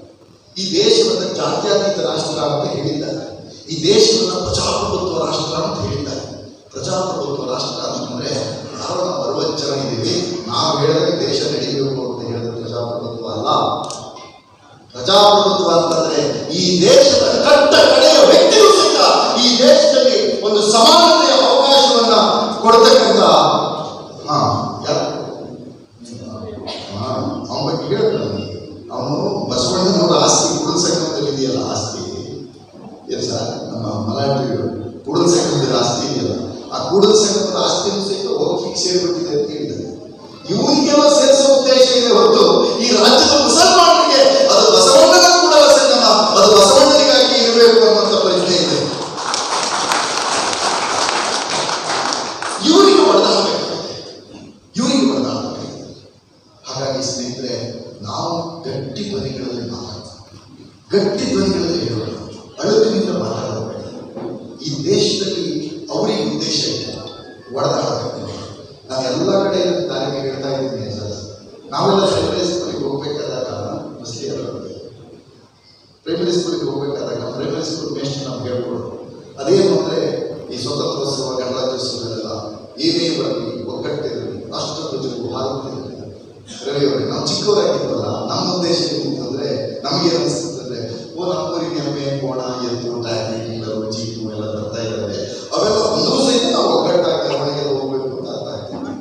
ಈ ದೇಶವನ್ನು ಜಾತ್ಯತೀತ ರಾಷ್ಟ್ರ ಅಂತ ಹೇಳಿದ್ದಾರೆ. ಈ ದೇಶವನ್ನು ಪ್ರಜಾಪ್ರಭುತ್ವ ರಾಷ್ಟ್ರ ಅಂತ ಹೇಳಿದ್ದಾರೆ. ಪ್ರಜಾಪ್ರಭುತ್ವ ರಾಷ್ಟ್ರ ಅಂತಂದ್ರೆ ಯಾರೋ ನಾವು 60 ಜನ ಇದ್ದೀವಿ, ನಾವು ಹೇಳಿದ್ರೆ ದೇಶ ನಡೀಬೇಕು ಅಂತ ಹೇಳಿದ್ರೆ ಪ್ರಜಾಪ್ರಭುತ್ವ ಅಲ್ಲ. ಪ್ರಜಾಪ್ರಭುತ್ವ ಅಂತಂದ್ರೆ ಈ ದೇಶದ ಕಟ್ಟ ಕಡೆಯ ವ್ಯಕ್ತಿಗೂ ಸಹಿತ ಈ ದೇಶದಲ್ಲಿ ಒಂದು ಸಮಾನತೆಯ ಅವಕಾಶವನ್ನ ಕೊಡ್ತಕ್ಕಂಥ ಅವನ ಬಗ್ಗೆ ಹೇಳ್ತಾನೆ. ಅವನು ಬಸವಣ್ಣನವರ ಆಸ್ತಿ ಕೂಡಲ ಸಂಗಮದಲ್ಲಿ ಇದೆಯಲ್ಲ, ಆಸ್ತಿ ಏನು ಸರ್, ನಮ್ಮ ಮರಾಠಿಗಳು ಕೂಡಲ ಸಂಗಮದ ಆಸ್ತಿ ಇದೆಯಲ್ಲ, ಆ ಕೂಡಲ ಸಂಗಮದ ಆಸ್ತಿನೂ ಸಹಿತ ವಕ್ಫಿಗೆ ಸೇರಿಬಿಟ್ಟಿದೆ ಅಂತ ಹೇಳಿದ್ದಾರೆ. ಇವರಿಗೆಲ್ಲ ಸೇರಿಸುವ ಉದ್ದೇಶ ಇದೆ ಹೊರತು ಈ ರಾಜ್ಯದ ಮುಸಲ್ಮಾನರಿಗೆ ಅದು ಬಸವಣ್ಣನ ಕೂಡಲ ಸಂಗಮ, ಅದು ಬಸವಣ್ಣನಿಗಾಗಿ ಇರಬೇಕು ಅನ್ನುವಂಥ ಪ್ರಶ್ನೆ ಇದೆ. ಇವರಿಗೆ ಹೊಡೆದಾಡಬೇಕಾಗಿದೆ, ಇವರಿಗೆ ಹೊಡೆದಾಡಬೇಕಾಗಿದೆ. ಹಾಗಾಗಿ ಸ್ನೇಹಿತರೆ, ನಾವು ಗಟ್ಟಿ ಧ್ವನಿಗಳಲ್ಲಿ ಗಟ್ಟಿ ಧ್ವನಿಗಳಲ್ಲಿ ಹೇಳೋಣ, ಅಳುವಿನಿಂದ ಮಾತಾಡಬೇಡ. ಈ ದೇಶದಲ್ಲಿ ಅವರಿಗೆ ಉದ್ದೇಶ ಇದೆ, ಹೊಡೆದಾಡಬೇಕು. ನಾನು ಎಲ್ಲ ಕಡೆ ದಾರಿಗೆ ಹೇಳ್ತಾ ಇದ್ದೀನಿ ಸರ್. ನಾವೆಲ್ಲ ಪ್ರೈಮರಿ ಸ್ಕೂಲಿಗೆ ಹೋಗ್ಬೇಕಾದಾಗ ಪ್ರೈಮರಿ ಸ್ಕೂಲಿಗೆ ಹೋಗ್ಬೇಕಾದಾಗ ಪ್ರೈಮರಿ ಸ್ಕೂಲ್ ಮೇಸ್ಟ್ ನಾವು ಹೇಳ್ಕೊಡು, ಅದೇನು ಅಂದರೆ ಈ ಸ್ವತಂತ್ರೋತ್ಸವ ಗಣರಾಜ್ಯೋತ್ಸವಗಳೆಲ್ಲ ಏನೇ ಬರಲಿ, ಒಗ್ಗಟ್ಟಿರಲಿ, ರಾಷ್ಟ್ರಧ್ವಜವು ಹಾರುತ್ತಿರಲಿ. ರವಿಯವರೇ, ನಾವು ಚಿಕ್ಕವರಾಗಿದ್ವಲ್ಲ, ನಮ್ಮ ಉದ್ದೇಶ ಏನಿತ್ತಂದ್ರೆ ನಮಗೇನು ಅನಿಸ್ತಂದ್ರೆ, ನಮ್ಮೂರಿಗೆ ಎಮ್ಮೆ, ಕೋಣ, ಎತ್ತು, ಟ್ರ್ಯಾಕ್ಟರ್, ಜೀಪು ಎಲ್ಲ ಬರ್ತಾ ಇದ್ದಾರೆ, ಅವೆಲ್ಲ ಒಂದೂ ಸಹಿತ ನಾವು ಒಗ್ಗಟ್ಟಾಗಿ ಅವನಿಗೆಲ್ಲ ಹೋಗ್ಬೇಕು ಅಂತ ಅರ್ಥ ಆಗ್ತದೆ.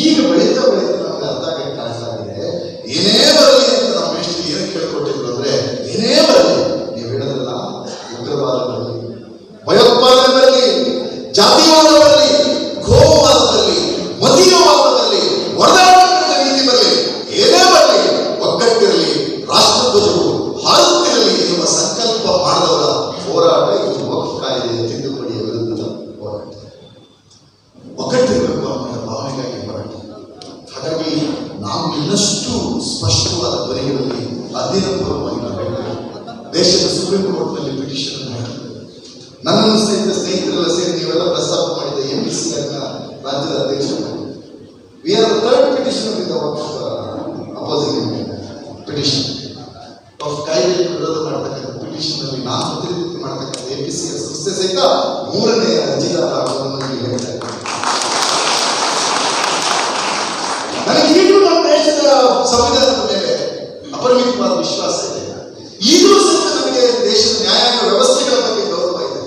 ಈಗ ಬೆಳೀತಾ ನಮ್ಗೆ ಅರ್ಥ ಆಗಕ್ಕೆ ಕಾಣಿಸ್ತಾಗಿದೆ. ಏನೇ ಬರಲಿ ಅಂತ ನಮ್ಮ ಎಷ್ಟು ಏನು ಕೇಳ್ಕೊಟ್ಟಿದ್ರು ಅಂದ್ರೆ, ಏನೇ ಬರಲಿ, ನೀವು ಹೇಳೋದಲ್ಲ, ಉಗ್ರವಾದ ಬರಲಿ, ಭಯೋತ್ಪಾದನೆ ಬರಲಿ, ಜಾತಿವಾದ ಬರಲಿ, ಗೋವಾದದಲ್ಲಿ, ಮತೀಯವಾದದಲ್ಲಿ, ಹೊಡೆದಾಟ ನೀತಿ ಬರಲಿ, ಏನೇ ಬರಲಿ, ಒಗ್ಗಟ್ಟಿರಲಿ, ರಾಷ್ಟ್ರಧ್ವಜವು ಹಾರುತ್ತಿರಲಿ ಎನ್ನುವ ಸಂಕಲ್ಪ ಮಾಡಿದವರ ಹೋರಾಟ ಇದು ವಕ್ಫ್ ಕಾಯ್ದೆ ತಿದ್ದುಪಡಿಯ ವಿರುದ್ಧದ ಹೋರಾಟ. ಒಗ್ಗಟ್ಟಿರಬೇಕು ಅನ್ನೋ ಭಾವನೆಗಾಗಿ ಹೋರಾಟ. ಹಾಗಾಗಿ ನಾವು ಇನ್ನಷ್ಟು ಸ್ಪಷ್ಟವಾದ ಧ್ವನಿಗಳಲ್ಲಿ ಅಧ್ಯಯನಪೂರ್ವವಾಗಿ ನಾವು ಹೇಳ್ತೇವೆ. ದೇಶದ ಸುಪ್ರೀಂ ಕೋರ್ಟ್ನಲ್ಲಿ ಪಿಟಿಷನ್ ಮಾಡಿದ್ದೇವೆ. ನನ್ನನ್ನು ಸಹಿತ ಸ್ನೇಹಿತರೆಲ್ಲ ಸೇರಿ ನೀವೆಲ್ಲ ಪ್ರಸ್ತಾಪ ಮಾಡಿದ MPCR ರಾಜ್ಯದ ಅಧ್ಯಕ್ಷರು. We are third petition with opposing petition of ಕಾಯ್ದೆ ವಿರೋಧ ಮಾಡತಕ್ಕಂಥ ಪಿಟಿಷನ್ ಅಲ್ಲಿ ನಾನು ಪ್ರತಿನಿಧಿತ್ವ ಮಾಡತಕ್ಕಂಥ MPCR ಸಂಸ್ಥೆ ಸಹಿತ ಮೂರನೇ ಅರ್ಜಿದಾರ ಆಗುವುದನ್ನು ಹೇಳ್ತಾ ಇದ್ದಾರೆ. ನನಗೆ ಈಗಲೂ ನಮ್ಮ ದೇಶದ ಸಂವಿಧಾನದ ಮೇಲೆ ಅಪರಿಮಿತವಾದ ವಿಶ್ವಾಸ ಇದೆ. ಈಗಲೂ ಸಹಿತ ನಮಗೆ ದೇಶದ ನ್ಯಾಯಾಂಗ ವ್ಯವಸ್ಥೆಗಳ ಬಗ್ಗೆ ಗೌರವ ಇದೆ.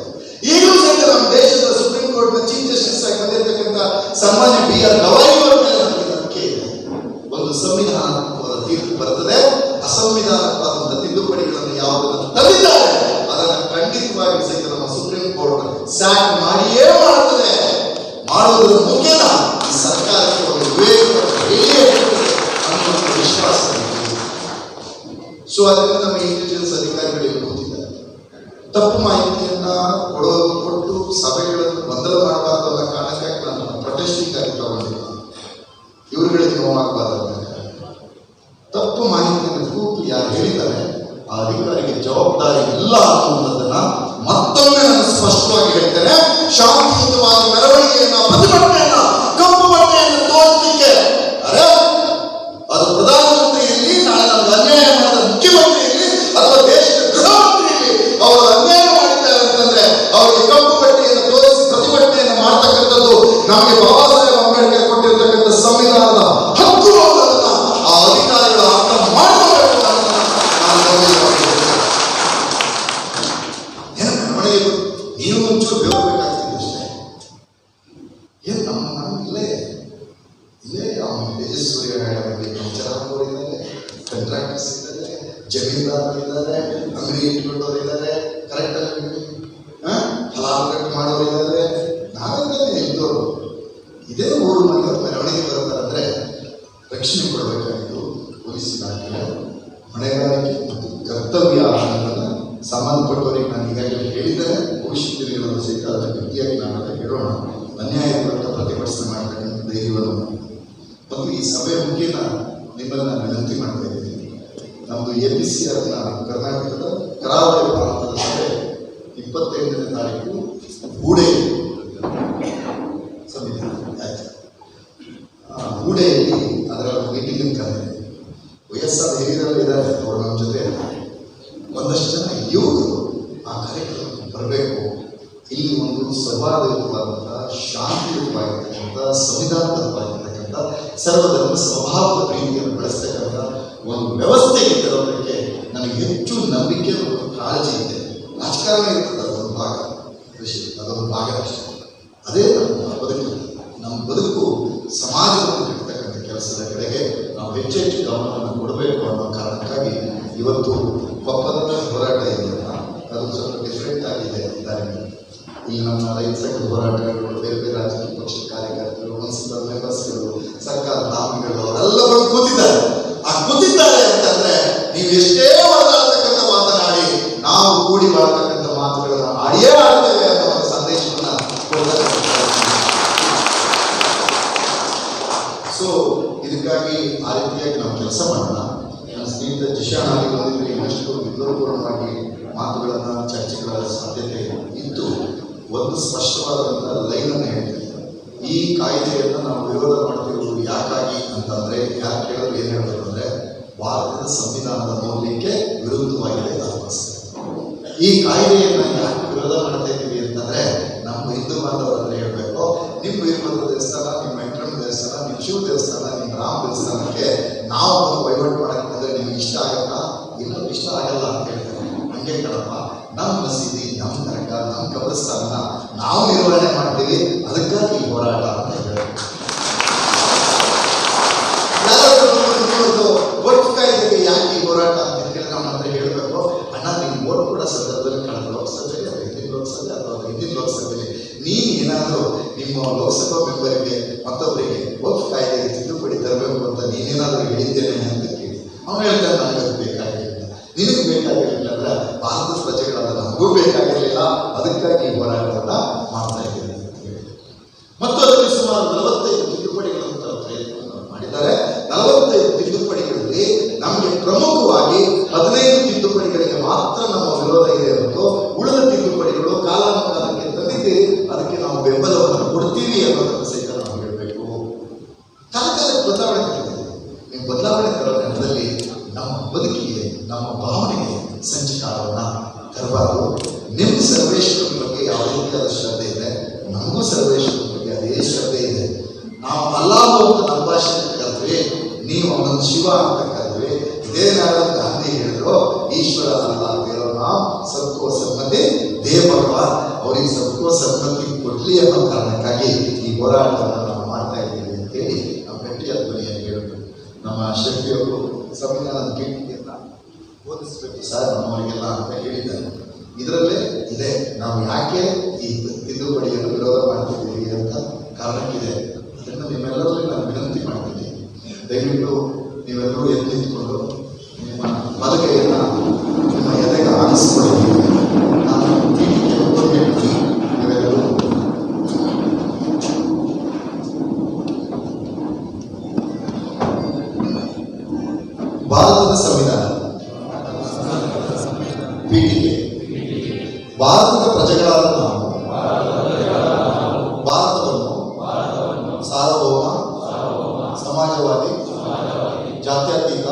ಈಗಲೂ ಸಹಿತ ನಮ್ಮ ದೇಶದ ಸುಪ್ರೀಂ ಕೋರ್ಟ್ನ ಚೀಫ್ ಜಸ್ಟಿಸ್ ಆಗಿ ಬಂದಿರತಕ್ಕಂಥ ಸನ್ಮಾನ್ಯ BR ಗವಾಯಿ ಅವರ ಮೇಲೆ ನಮಗೆ ನಂಬಿಕೆ ಇದೆ. ಒಂದು ಸಂವಿಧಾನಾತ್ಮಕವಾದ ತೀರ್ಪು ಬರ್ತದೆ, ಅಸಂವಿಧಾನಿಕವಾದಂತಹ ತಿದ್ದುಪಡಿಗಳನ್ನು ಯಾವುದನ್ನು ತಂದಿದ್ದಾರೆ ಅದನ್ನು ಖಂಡಿತವಾಗಿ ಸಹಿತ ನಮ್ಮ ಸುಪ್ರೀಂ ಕೋರ್ಟ್ ಸ್ಯಾಕ್ ಮಾಡಿಯೇ ಮಾಡುತ್ತದೆ. ಮಾಡುವುದರ ಮುಖೇನ ಈ ಸರ್ಕಾರಕ್ಕೆ ಒಂದು ಅನ್ನುವಂಥ ವಿಶ್ವಾಸ. ಸೊ ಅದರಿಂದ ನಮ್ಮ ಇಂಟೆಲಿಜೆನ್ಸ್ ಅಧಿಕಾರಿಗಳಿಗೆ ಗೊತ್ತಿದ್ದಾರೆ, ತಪ್ಪು ಮಾಹಿತಿಯನ್ನ ಕೊಟ್ಟು ಸಭೆಗಳನ್ನು ಗೊಂದಲ ಮಾಡಬಾರ್ದು ಅನ್ನೋ ಕಾರಣಕ್ಕಾಗಿ ನಾನು ಪ್ರೊಟೆಸ್ಟಿಂಗ್ ಆಗಿ ತಗೊಂಡಿದ್ದೀನಿ. ಇವರುಗಳಿಗೆ ನೋವಾಗಬಾರ್ದು. ತಪ್ಪು ಮಾಹಿತಿಯನ್ನು ಕೂತು ಯಾರು ಹೇಳಿದ್ದಾರೆ ಆ ಅಧಿಕಾರಿಗೆ ಜವಾಬ್ದಾರಿ ಇಲ್ಲ ಅನ್ನುವುದನ್ನ ಮತ್ತೊಮ್ಮೆ ನಾನು ಸ್ಪಷ್ಟವಾಗಿ ಹೇಳ್ತೇನೆ. ಶಾಂತಿಯುತವಾದ ಮೆರವಣಿಗೆಯನ್ನ, ಪ್ರತಿಭಟನೆಯನ್ನ, ಕಪ್ಪು ಬಟ್ಟೆಯನ್ನು ತೋರಿಸಲಿಕ್ಕೆ ಅದು ಪ್ರಧಾನಮಂತ್ರಿ ಇರಲಿ, ನಾಳೆ ನಮ್ಗೆ ಅನ್ಯಾಯ ಮಾಡಿದ ಮುಖ್ಯಮಂತ್ರಿ ಇರಲಿ, ಅಥವಾ ದೇಶದ ಗೃಹ ಮಂತ್ರಿ ಇರಲಿ, ಅವರು ಅನ್ಯಾಯ ಮಾಡಿದ್ದಾರೆ ಅಂತಂದ್ರೆ ಅವರಿಗೆ ಕಪ್ಪು ಬಟ್ಟೆಯನ್ನು ತೋರಿಸಿ ಪ್ರತಿಭಟನೆಯನ್ನು ಮಾಡ್ತಕ್ಕಂಥದ್ದು ನಮಗೆ ಬಾಬಾ ಸಾಹೇಬ್ ಅಂಬೇಡ್ಕರ್ ಕೊಟ್ಟಿರ್ತಕ್ಕಂಥ ಸಂವಿಧಾನದ ಹಕ್ಕು ಅನ್ನೋದನ್ನ ಆ ಅಧಿಕಾರಿಗಳು ಅರ್ಥ ಮಾಡಬೇಕು. ಏನು ಮೆರವಣಿಗೆ ನೀವು ಒಂಚೂರು ಬೇವಬೇಕಾಗ್ತದೆ ಅಷ್ಟೇ. ಏನು ನಮ್ಮ ಇಲ್ಲೇ ತೇಜಸ್ವಿ ಚರಾಮರು ಇದ್ದಾರೆ, ಕಂಟ್ರಾಕ್ಟರ್ಸ್ ಇದ್ದಾರೆ, ಜಮೀನ್ದಾರರು ಇದ್ದಾರೆ, ಅಂಗಡಿ ಇಟ್ಕೊಂಡವ್ರು ಇದ್ದಾರೆ, ಕರೆಕ್ಟಾಗಿ ಫಲಾನುಭವಿ ಮಾಡೋರು ಇದ್ದಾರೆ. ನಾವೆಲ್ಲ ಇದ್ದವರು ಇದೇ ಊರು ಮನೆಯವರು ಮೆರವಣಿಗೆ ಬರ್ತಾರಂದ್ರೆ ರಕ್ಷಣೆ ಕೊಡಬೇಕಾಗಿದ್ದು ಪೊಲೀಸ್ ಇಲಾಖೆ ಹೊಣೆಗಾರಿಕೆ ಮತ್ತು ಕರ್ತವ್ಯ ಅನ್ನೋದನ್ನು ಸಂಬಂಧಪಟ್ಟವರಿಗೆ ನಾನು ಈಗಾಗಲೇ ಹೇಳಿದ್ದೇನೆ. ಭವಿಷ್ಯ ದಿನಗಳನ್ನು ಸಹಿತ ಅದರ ಗಟ್ಟಿಯಾಗಿ ನಾನು ಹೇಳೋಣ. ಅನ್ಯಾಯವನ್ನು ಪ್ರತಿಭಟನೆ ಮಾಡತಕ್ಕಂಥ ಧೈರ್ಯವನ್ನು ಮತ್ತು ಈ ಸಭೆಯ ಮುಖೇನ ನಿಮ್ಮನ್ನು ನಾನು ವಿನಂತಿ ಮಾಡ್ತಾ ಇದ್ದೀನಿ. ನಮ್ಮದು MPCRನ ಕರ್ನಾಟಕದ ಕರಾವಳಿ ಪ್ರಾಂತದ ಸಭೆ 28ನೇ ತಾರೀಕು ಹೂಡೆ ಹೂಡೆಯಲ್ಲಿ ಅದರ ಮೀಟಿಂಗ್ ಕರೆದಿದೆ. ವಯಸ್ಸಾದ ಹಿರಿಯರಲ್ಲಿ ಇದ್ದಾರೆ, ಅವರು ನಮ್ಮ ಜೊತೆ ಒಂದಷ್ಟು ಜನ ಯುವಕರು ಆ ಕಾರ್ಯಕ್ರಮಕ್ಕೆ ಬರಬೇಕು. ಇಲ್ಲಿ ಒಂದು ಸೌಹಾರ್ದಯುತವಾದಂಥ, ಶಾಂತಿಯುತವಾಗಿರ್ತಕ್ಕಂಥ, ಸಂವಿಧಾನಬದ್ಧವಾಗಿರ್ತಕ್ಕಂಥ ಸರ್ವಧರ್ಮ ಸ್ವಭಾವದ ಪ್ರೀತಿಯನ್ನು ಬೆಳೆಸ್ತಕ್ಕಂಥ ಒಂದು ವ್ಯವಸ್ಥೆಗೆ ತರೋದಕ್ಕೆ ನನಗೆ ಹೆಚ್ಚು ನಂಬಿಕೆ ಮತ್ತು ಕಾಳಜಿ ಇದೆ. ರಾಜಕಾರಣ ಇರ್ತದೆ, ಅದೊಂದು ಭಾಗ, ಕೃಷಿ ಅದೊಂದು ಭಾಗ ಅಷ್ಟೇ. ಅದೇ ನಮ್ಮ ಬದುಕು ಸಮಾಜವನ್ನು ಕಟ್ಟತಕ್ಕಂಥ ಕೆಲಸದ ಕಡೆಗೆ ನಾವು ಹೆಚ್ಚು ಹೆಚ್ಚು ಗಮನವನ್ನು ಕೊಡಬೇಕು ಅನ್ನೋ ಕಾರಣಕ್ಕಾಗಿ ಇವತ್ತು ಒಪ್ಪಂದದ ಹೋರಾಟ ಇದೆಯಲ್ಲ, ಅದು ಸ್ವಲ್ಪ ಡಿಫ್ರೆಂಟ್ ಆಗಿದೆ. ಈ ನಮ್ಮ ರೈತ ಸಂಘದ ಹೋರಾಟಗಳು, ಬೇರೆ ಬೇರೆ ರಾಜಕೀಯ ಪಕ್ಷದ ಕಾರ್ಯಕರ್ತರು, ಮುನ್ಸಿಪಲ್ ಮೆಂಬರ್ಸ್ಗಳು, ಸರ್ಕಾರದ ನಾಮಿಗಳು ಅವರೆಲ್ಲ ಬಂದು ಕೂತಿದ್ದಾರೆ. ಆ ಕೂತಿದ್ದಾರೆ ಅಂತಂದ್ರೆ ನೀವು ಎಷ್ಟೇ ಒಳಗಾಗ್ತಕ್ಕಂಥ ಮಾತನಾಡಿ ನಾವು ಕೂಡಿ ಮಾಡ್ತಕ್ಕಂಥ ಮಾತುಗಳನ್ನ ಆಡಿಯೇ ಆಡ್ತೇವೆ ಅನ್ನೋ ಒಂದು ಸಂದೇಶವನ್ನ ಕೊಡ್ತಾರೆ. ಸೊ ಇದಕ್ಕಾಗಿ ಆ ರೀತಿಯಾಗಿ ನಾವು ಕೆಲಸ ಮಾಡೋಣ. ನನ್ನ ಸ್ನೇಹಿತ ಜಿಶಾನ್ ಆಗಿ ಬಂದಿದ್ರೆ ಇನ್ನಷ್ಟು ವಿದ್ವತ್ಪೂರ್ಣವಾಗಿ ಮಾತುಗಳನ್ನ ಚರ್ಚೆಗಳ ಸಾಧ್ಯತೆ ಇದ್ದು ಒಂದು ಸ್ಪಷ್ಟವಾದಂಥ ಲೈನನ್ನು ಹೇಳ್ತೀವಿ. ಈ ಕಾಯ್ದೆಯನ್ನು ನಾವು ವಿರೋಧ ಮಾಡ್ತಿರುವುದು ಯಾಕಾಗಿ ಅಂತಂದ್ರೆ, ಯಾರು ಕೇಳಿದ್ರೆ ಏನು ಹೇಳ್ಬೇಕು ಅಂದ್ರೆ, ಭಾರತದ ಸಂವಿಧಾನದ ಮೌಲ್ಯಕ್ಕೆ ವಿರುದ್ಧವಾಗಿದೆ ಅದಕ್ಕೋಸ್ಕರ. ಈ ಕಾಯ್ದೆಯನ್ನು ಯಾಕೆ ವಿರೋಧ ಮಾಡ್ತಾ ಇದ್ದೀವಿ ಅಂತಂದ್ರೆ, ನಮ್ಮ ಹಿಂದೂ ಬಾಂಧವರ ಹತ್ರ ಹೇಳ್ಬೇಕು, ನಿಮ್ಮ ವೀರಭದ್ರ ದೇವಸ್ಥಾನ, ನಿಮ್ಮ ವೆಂಕಟರಮಣ ದೇವಸ್ಥಾನ, ನಿಮ್ಮ ಶಿವ ದೇವಸ್ಥಾನ, ನಿಮ್ಮ ರಾಮ ದೇವಸ್ಥಾನಕ್ಕೆ ನಾವು ವಹಿವಾಟು ಮಾಡಕ್ಕೆ ಬಂದ್ರೆ ನಿಮ್ಗೆ ಇಷ್ಟ ಆಗತ್ತಾ? ಇಲ್ಲ, ಇಷ್ಟ ಆಗಲ್ಲ ಅಂತ ಹೇಳ್ತೇವೆ. ಹಂಗೆ ಕಣಪ್ಪ, ನಮ್ಮ ಮಸೀದಿ, ನಮ್ಮ ದರ್ಗಾ, ನಮ್ಮ ಕಬ್ರಸ್ಥಾನ ನಾವು ನಿರ್ವಹಣೆ ಮಾಡ್ತೀವಿ, ಅದಕ್ಕಾಗಿ ಈ ಹೋರಾಟ ಅಂತ ಹೇಳಿ ವೋಟ್ ಕಾಯ್ದೆಗೆ ಯಾಕೆ ಈ ಹೋರಾಟ ಅಂತ ಹೇಳಿ ನಮ್ಮ ಹತ್ರ ಹೇಳಬೇಕು. ಅಣ್ಣ, ನೀವು ವೋಟ್ ಕೂಡ ಸಂದರ್ಭದಲ್ಲಿ ಕಳೆದ ಲೋಕಸಭೆಯಲ್ಲಿ ಅಥವಾ ಹಿಂದಿನ ಲೋಕಸಭೆ ಅಥವಾ ಹಿಂದಿನ ಲೋಕಸಭೆಯಲ್ಲಿ ನೀನು ಏನಾದರೂ ನಿಮ್ಮ ಲೋಕಸಭಾ ಮೆಂಬರಿಗೆ ಮತ್ತೊಬ್ಬರಿಗೆ ವೋಟ್ ಕಾಯ್ದೆಗೆ ತಿದ್ದುಪಡಿ ತರಬೇಕು ಅಂತ ನೀನೇನಾದರೂ ಹೇಳಿದ್ದೇನೆ ಅಂತ ಕೇಳಿ ಅವನು ಹೇಳ್ತಾನೆ, ನನಗೆ ಅದು ಬೇಕಾಗಿರಲಿಲ್ಲ. ನಿನಗೆ ಬೇಕಾಗಿರಲಿಲ್ಲ ಅಂದ್ರೆ ಭಾರತದ ಪ್ರಜೆಗಳಾದ ನಮಗೂ ಬೇಕಾಗಿರಲಿಲ್ಲ, ಅದಕ್ಕಾಗಿ ಈ ಹೋರಾಟವನ್ನ ಮಾಡ್ತಾ ಇದ್ದೇನೆ ಅಂತ ಹೇಳಿ. ಮತ್ತು ಅದರಲ್ಲಿ ಸುಮಾರು 45 ತಿದ್ದುಪಡಿಗಳನ್ನು ಪ್ರಯತ್ನವನ್ನು ಮಾಡಿದ್ದಾರೆ. 45 ತಿದ್ದುಪಡಿಗಳಲ್ಲಿ ನಮಗೆ ಪ್ರಮುಖವಾಗಿ 15 ತಿದ್ದುಪಡಿಗಳಿಗೆ ಮಾತ್ರ ನಮ್ಮ ವಿರೋಧ ಇದೆ ಹೊರತು ಉಳಿದ ತಿದ್ದುಪಡಿಗಳು ಕಾಲಾನುಕಾಲಕ್ಕೆ ತಂದಿದ್ದೀರಿ, ಅದಕ್ಕೆ ನಾವು ಬೆಂಬಲವನ್ನು ಕೊಡ್ತೀವಿ ಅನ್ನೋದನ್ನು ಸಹಿತ ನಾವು ಹೇಳಬೇಕು. ಕಾಲಕಾಲಕ್ಕೆ ಬದಲಾವಣೆ ತರ್ತೀವಿ. ನೀವು ಬದಲಾವಣೆ ತರೋ ನೆಲದಲ್ಲಿ ನಮ್ಮ ಬದುಕಿಗೆ, ನಮ್ಮ ಭಾವನೆಗೆ ಸಂಚಕಾರವನ್ನು ತರಬಾರದು. ನಿಮ್ಮ ಸರ್ವೇಶ್ವರನ ಬಗ್ಗೆ ಯಾವ ರೀತಿಯಾದ ಶ್ರದ್ಧೆ ಇದೆ, ನಮಗೂ ಸರ್ವೇಶ್ವರನ ಬಗ್ಗೆ ಅದೇ ಶ್ರದ್ಧೆ ಇದೆ. ನಾವು ಅಲ್ಲಾಹು ಅಂತ ನಮ್ಮ ಭಾಷೆಯಲ್ಲಿ ಕರೆದ್ವಿ, ನೀವು ಅವನನ್ನು ಶಿವ ಅಂತ ಕರೆದ್ವಿ. ಇದೇ ನಾಡಲ್ಲಿ ಗಾಂಧಿ ಹೇಳಿದ್ರು, ಈಶ್ವರ ಅಲ್ಲ ಬೇರೋ ನಾವು ಸಬ್ಕೋ ಸಮ್ಮತಿ ದೇ ಭಗವಾನ್, ಅವರಿಗೆ ಸಬ್ಕೋ ಸಮ್ಮತಿ ಕೊಡ್ಲಿ ಅನ್ನೋ ಕಾರಣಕ್ಕಾಗಿ ಈ ಹೋರಾಟವನ್ನು ನಾವು ಮಾಡ್ತಾ ಇದ್ದೀವಿ ಅಂತೇಳಿ ನಾವು ಗಟ್ಟಿಯ ಧ್ವನಿಯನ್ನು ಹೇಳಬೇಕು. ನಮ್ಮ ಶೆಟ್ಟಿಯವರು ಸಂವಿಧಾನದ ಪೀಠಿಕೆಯನ್ನು ಓದಿಸ್ಬೇಕು ಸರ್ ನಮ್ಮವರಿಗೆಲ್ಲ ಅಂತ ಹೇಳಿದ್ದಾರೆ. ಇದರಲ್ಲೇ ಇದೆ ನಾವು ಯಾಕೆ ಈ ತಿದ್ದುಪಡಿಯನ್ನು ವಿರೋಧ ಮಾಡ್ತಿದ್ದೀವಿ ಅಂತ ಕಾರಣಕ್ಕಿದೆ. ಅದನ್ನು ನಿಮ್ಮೆಲ್ಲರಲ್ಲಿ ನಾನು ವಿನಂತಿ ಮಾಡ್ತೀನಿ, ದಯವಿಟ್ಟು ನೀವೆಲ್ಲರೂ ಎದ್ದು ನಿಂತ್ಕೊಂಡು ನಿಮ್ಮ ಬಲಗೈಯನ್ನು ನಿಮ್ಮ ಎದೆಗೆ ಆಡಿಸ್ಕೊಳ್ಳಿ. ನಾನು ಪೀಠಿಕೆ ಹೇಳ್ತೀನಿ, ನೀವೆಲ್ಲರೂ ಭಾರತದ ಸಂವಿಧಾನ ಪೀಠಿಕೆ. ಭಾರತದ ಪ್ರಜೆಗಳಾದ ನಾವು ಭಾರತವನ್ನು ಸಾರ್ವಭೌಮ, ಸಮಾಜವಾದಿ, ಜಾತ್ಯತೀತ